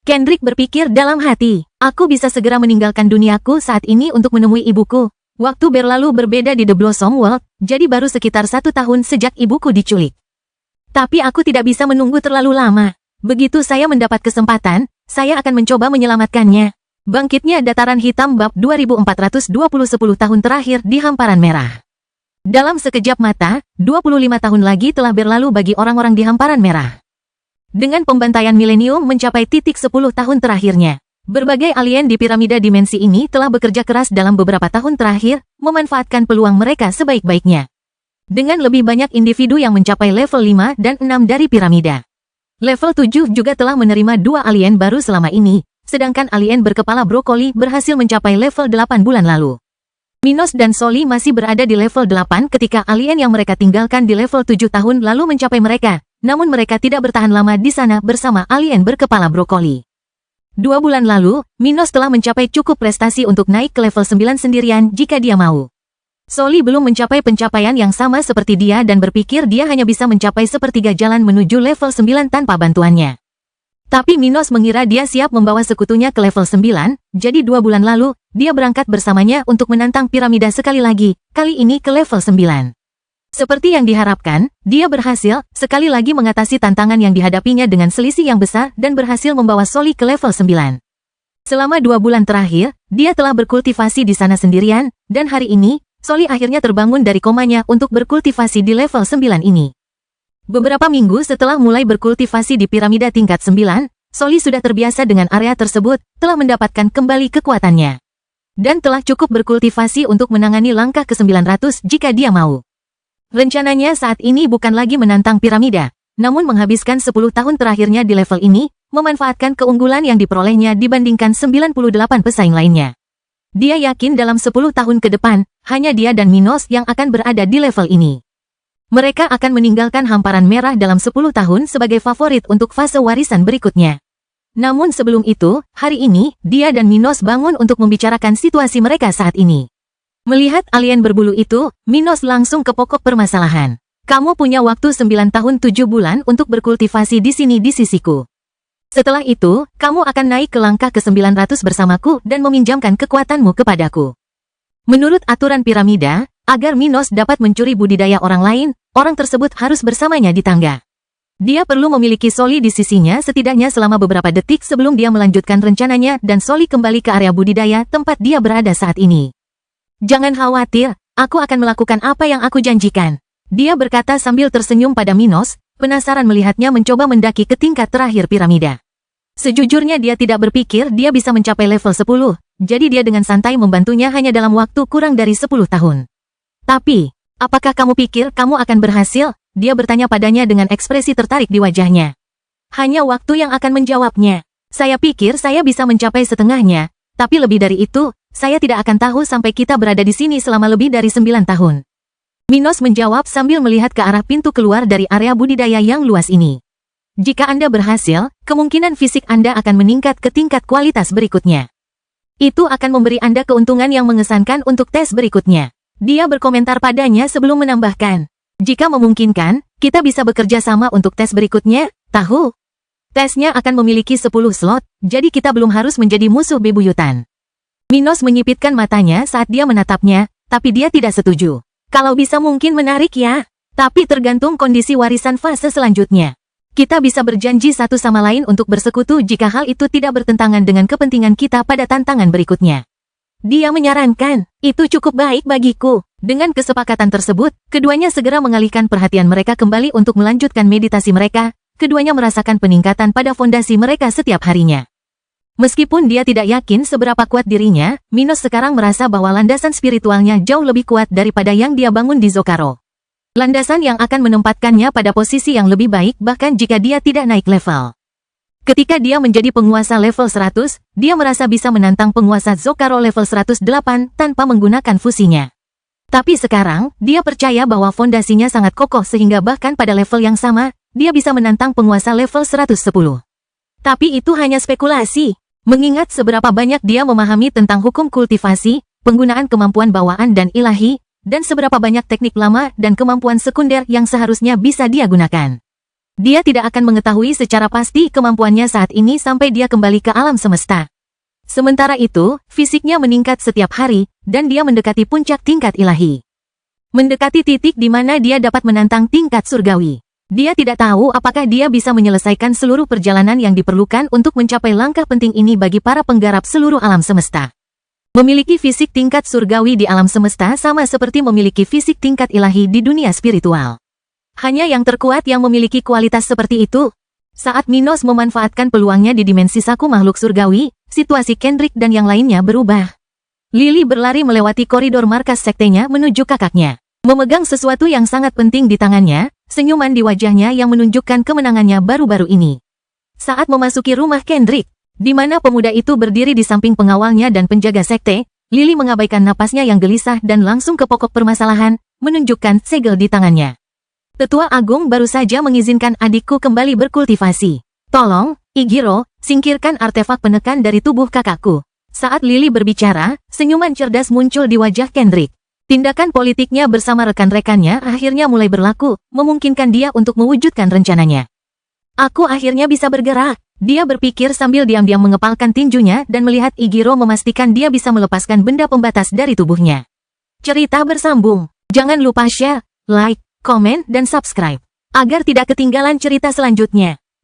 Kendrick berpikir dalam hati, aku bisa segera meninggalkan duniaku saat ini untuk menemui ibuku. Waktu berlalu berbeda di The Blossom World, jadi baru sekitar 1 tahun sejak ibuku diculik. Tapi aku tidak bisa menunggu terlalu lama. Begitu saya mendapat kesempatan, saya akan mencoba menyelamatkannya. Bangkitnya Dataran Hitam Bab 2420 10 tahun terakhir di Hamparan Merah. Dalam sekejap mata, 25 tahun lagi telah berlalu bagi orang-orang di Hamparan Merah. Dengan pembantaian milenium mencapai titik 10 tahun terakhirnya, berbagai alien di piramida dimensi ini telah bekerja keras dalam beberapa tahun terakhir, memanfaatkan peluang mereka sebaik-baiknya. Dengan lebih banyak individu yang mencapai level 5 dan 6 dari piramida. Level 7 juga telah menerima 2 alien baru selama ini, sedangkan alien berkepala brokoli berhasil mencapai level 8 bulan lalu. Minos dan Soli masih berada di level 8 ketika alien yang mereka tinggalkan di level 7 tahun lalu mencapai mereka, namun mereka tidak bertahan lama di sana bersama alien berkepala brokoli. 2 bulan lalu, Minos telah mencapai cukup prestasi untuk naik ke level 9 sendirian jika dia mau. Soli belum mencapai pencapaian yang sama seperti dia dan berpikir dia hanya bisa mencapai sepertiga jalan menuju level 9 tanpa bantuannya. Tapi Minos mengira dia siap membawa sekutunya ke level 9, jadi 2 bulan lalu, dia berangkat bersamanya untuk menantang piramida sekali lagi, kali ini ke level 9. Seperti yang diharapkan, dia berhasil, sekali lagi mengatasi tantangan yang dihadapinya dengan selisih yang besar dan berhasil membawa Soli ke level 9. Selama 2 bulan terakhir, dia telah berkultivasi di sana sendirian, dan hari ini, Soli akhirnya terbangun dari komanya untuk berkultivasi di level 9 ini. Beberapa minggu setelah mulai berkultivasi di piramida tingkat 9, Soli sudah terbiasa dengan area tersebut, telah mendapatkan kembali kekuatannya. Dan telah cukup berkultivasi untuk menangani langkah ke-900 jika dia mau. Rencananya saat ini bukan lagi menantang piramida, namun menghabiskan 10 tahun terakhirnya di level ini, memanfaatkan keunggulan yang diperolehnya dibandingkan 98 pesaing lainnya. Dia yakin dalam 10 tahun ke depan, hanya dia dan Minos yang akan berada di level ini. Mereka akan meninggalkan Hamparan Merah dalam 10 tahun sebagai favorit untuk fase warisan berikutnya. Namun sebelum itu, hari ini, dia dan Minos bangun untuk membicarakan situasi mereka saat ini. Melihat alien berbulu itu, Minos langsung ke pokok permasalahan. Kamu punya waktu 9 tahun 7 bulan untuk berkultivasi di sini di sisiku. Setelah itu, kamu akan naik ke langkah ke-900 bersamaku dan meminjamkan kekuatanmu kepadaku. Menurut aturan piramida, agar Minos dapat mencuri budidaya orang lain, orang tersebut harus bersamanya di tangga. Dia perlu memiliki Soli di sisinya setidaknya selama beberapa detik sebelum dia melanjutkan rencananya dan Soli kembali ke area budidaya tempat dia berada saat ini. Jangan khawatir, aku akan melakukan apa yang aku janjikan. Dia berkata sambil tersenyum pada Minos, penasaran melihatnya mencoba mendaki ke tingkat terakhir piramida. Sejujurnya dia tidak berpikir dia bisa mencapai level 10, jadi dia dengan santai membantunya hanya dalam waktu kurang dari 10 tahun. Tapi, apakah kamu pikir kamu akan berhasil? Dia bertanya padanya dengan ekspresi tertarik di wajahnya. Hanya waktu yang akan menjawabnya. Saya pikir saya bisa mencapai setengahnya, tapi lebih dari itu, saya tidak akan tahu sampai kita berada di sini selama lebih dari 9 tahun. Minos menjawab sambil melihat ke arah pintu keluar dari area budidaya yang luas ini. Jika Anda berhasil, kemungkinan fisik Anda akan meningkat ke tingkat kualitas berikutnya. Itu akan memberi Anda keuntungan yang mengesankan untuk tes berikutnya. Dia berkomentar padanya sebelum menambahkan, jika memungkinkan, kita bisa bekerja sama untuk tes berikutnya, tahu? Tesnya akan memiliki 10 slot, jadi kita belum harus menjadi musuh bebuyutan. Minos menyipitkan matanya saat dia menatapnya, tapi dia tidak setuju. Kalau bisa mungkin menarik ya, tapi tergantung kondisi warisan fase selanjutnya. Kita bisa berjanji satu sama lain untuk bersekutu jika hal itu tidak bertentangan dengan kepentingan kita pada tantangan berikutnya. Dia menyarankan, itu cukup baik bagiku. Dengan kesepakatan tersebut, keduanya segera mengalihkan perhatian mereka kembali untuk melanjutkan meditasi mereka. Keduanya merasakan peningkatan pada fondasi mereka setiap harinya. Meskipun dia tidak yakin seberapa kuat dirinya, Minos sekarang merasa bahwa landasan spiritualnya jauh lebih kuat daripada yang dia bangun di Zocaro. Landasan yang akan menempatkannya pada posisi yang lebih baik bahkan jika dia tidak naik level. Ketika dia menjadi penguasa level 100, dia merasa bisa menantang penguasa Zocaro level 108 tanpa menggunakan fusinya. Tapi sekarang, dia percaya bahwa fondasinya sangat kokoh sehingga bahkan pada level yang sama, dia bisa menantang penguasa level 110. Tapi itu hanya spekulasi. Mengingat seberapa banyak dia memahami tentang hukum kultivasi, penggunaan kemampuan bawaan dan ilahi, dan seberapa banyak teknik lama dan kemampuan sekunder yang seharusnya bisa dia gunakan. Dia tidak akan mengetahui secara pasti kemampuannya saat ini sampai dia kembali ke alam semesta. Sementara itu, fisiknya meningkat setiap hari, dan dia mendekati puncak tingkat ilahi. Mendekati titik di mana dia dapat menantang tingkat surgawi. Dia tidak tahu apakah dia bisa menyelesaikan seluruh perjalanan yang diperlukan untuk mencapai langkah penting ini bagi para penggarap seluruh alam semesta. Memiliki fisik tingkat surgawi di alam semesta sama seperti memiliki fisik tingkat ilahi di dunia spiritual. Hanya yang terkuat yang memiliki kualitas seperti itu. Saat Minos memanfaatkan peluangnya di dimensi saku makhluk surgawi, situasi Kendrick dan yang lainnya berubah. Lily berlari melewati koridor markas sektenya menuju kakaknya. Memegang sesuatu yang sangat penting di tangannya, senyuman di wajahnya yang menunjukkan kemenangannya baru-baru ini. Saat memasuki rumah Kendrick, di mana pemuda itu berdiri di samping pengawalnya dan penjaga sekte, Lily mengabaikan napasnya yang gelisah dan langsung ke pokok permasalahan, menunjukkan segel di tangannya. Tetua Agung baru saja mengizinkan adikku kembali berkultivasi. Tolong, Igiro, singkirkan artefak penekan dari tubuh kakakku. Saat Lily berbicara, senyuman cerdas muncul di wajah Kendrick. Tindakan politiknya bersama rekan-rekannya akhirnya mulai berlaku, memungkinkan dia untuk mewujudkan rencananya. Aku akhirnya bisa bergerak. Dia berpikir sambil diam-diam mengepalkan tinjunya dan melihat Igiro memastikan dia bisa melepaskan benda pembatas dari tubuhnya. Cerita bersambung. Jangan lupa share, like, komen, dan subscribe, agar tidak ketinggalan cerita selanjutnya.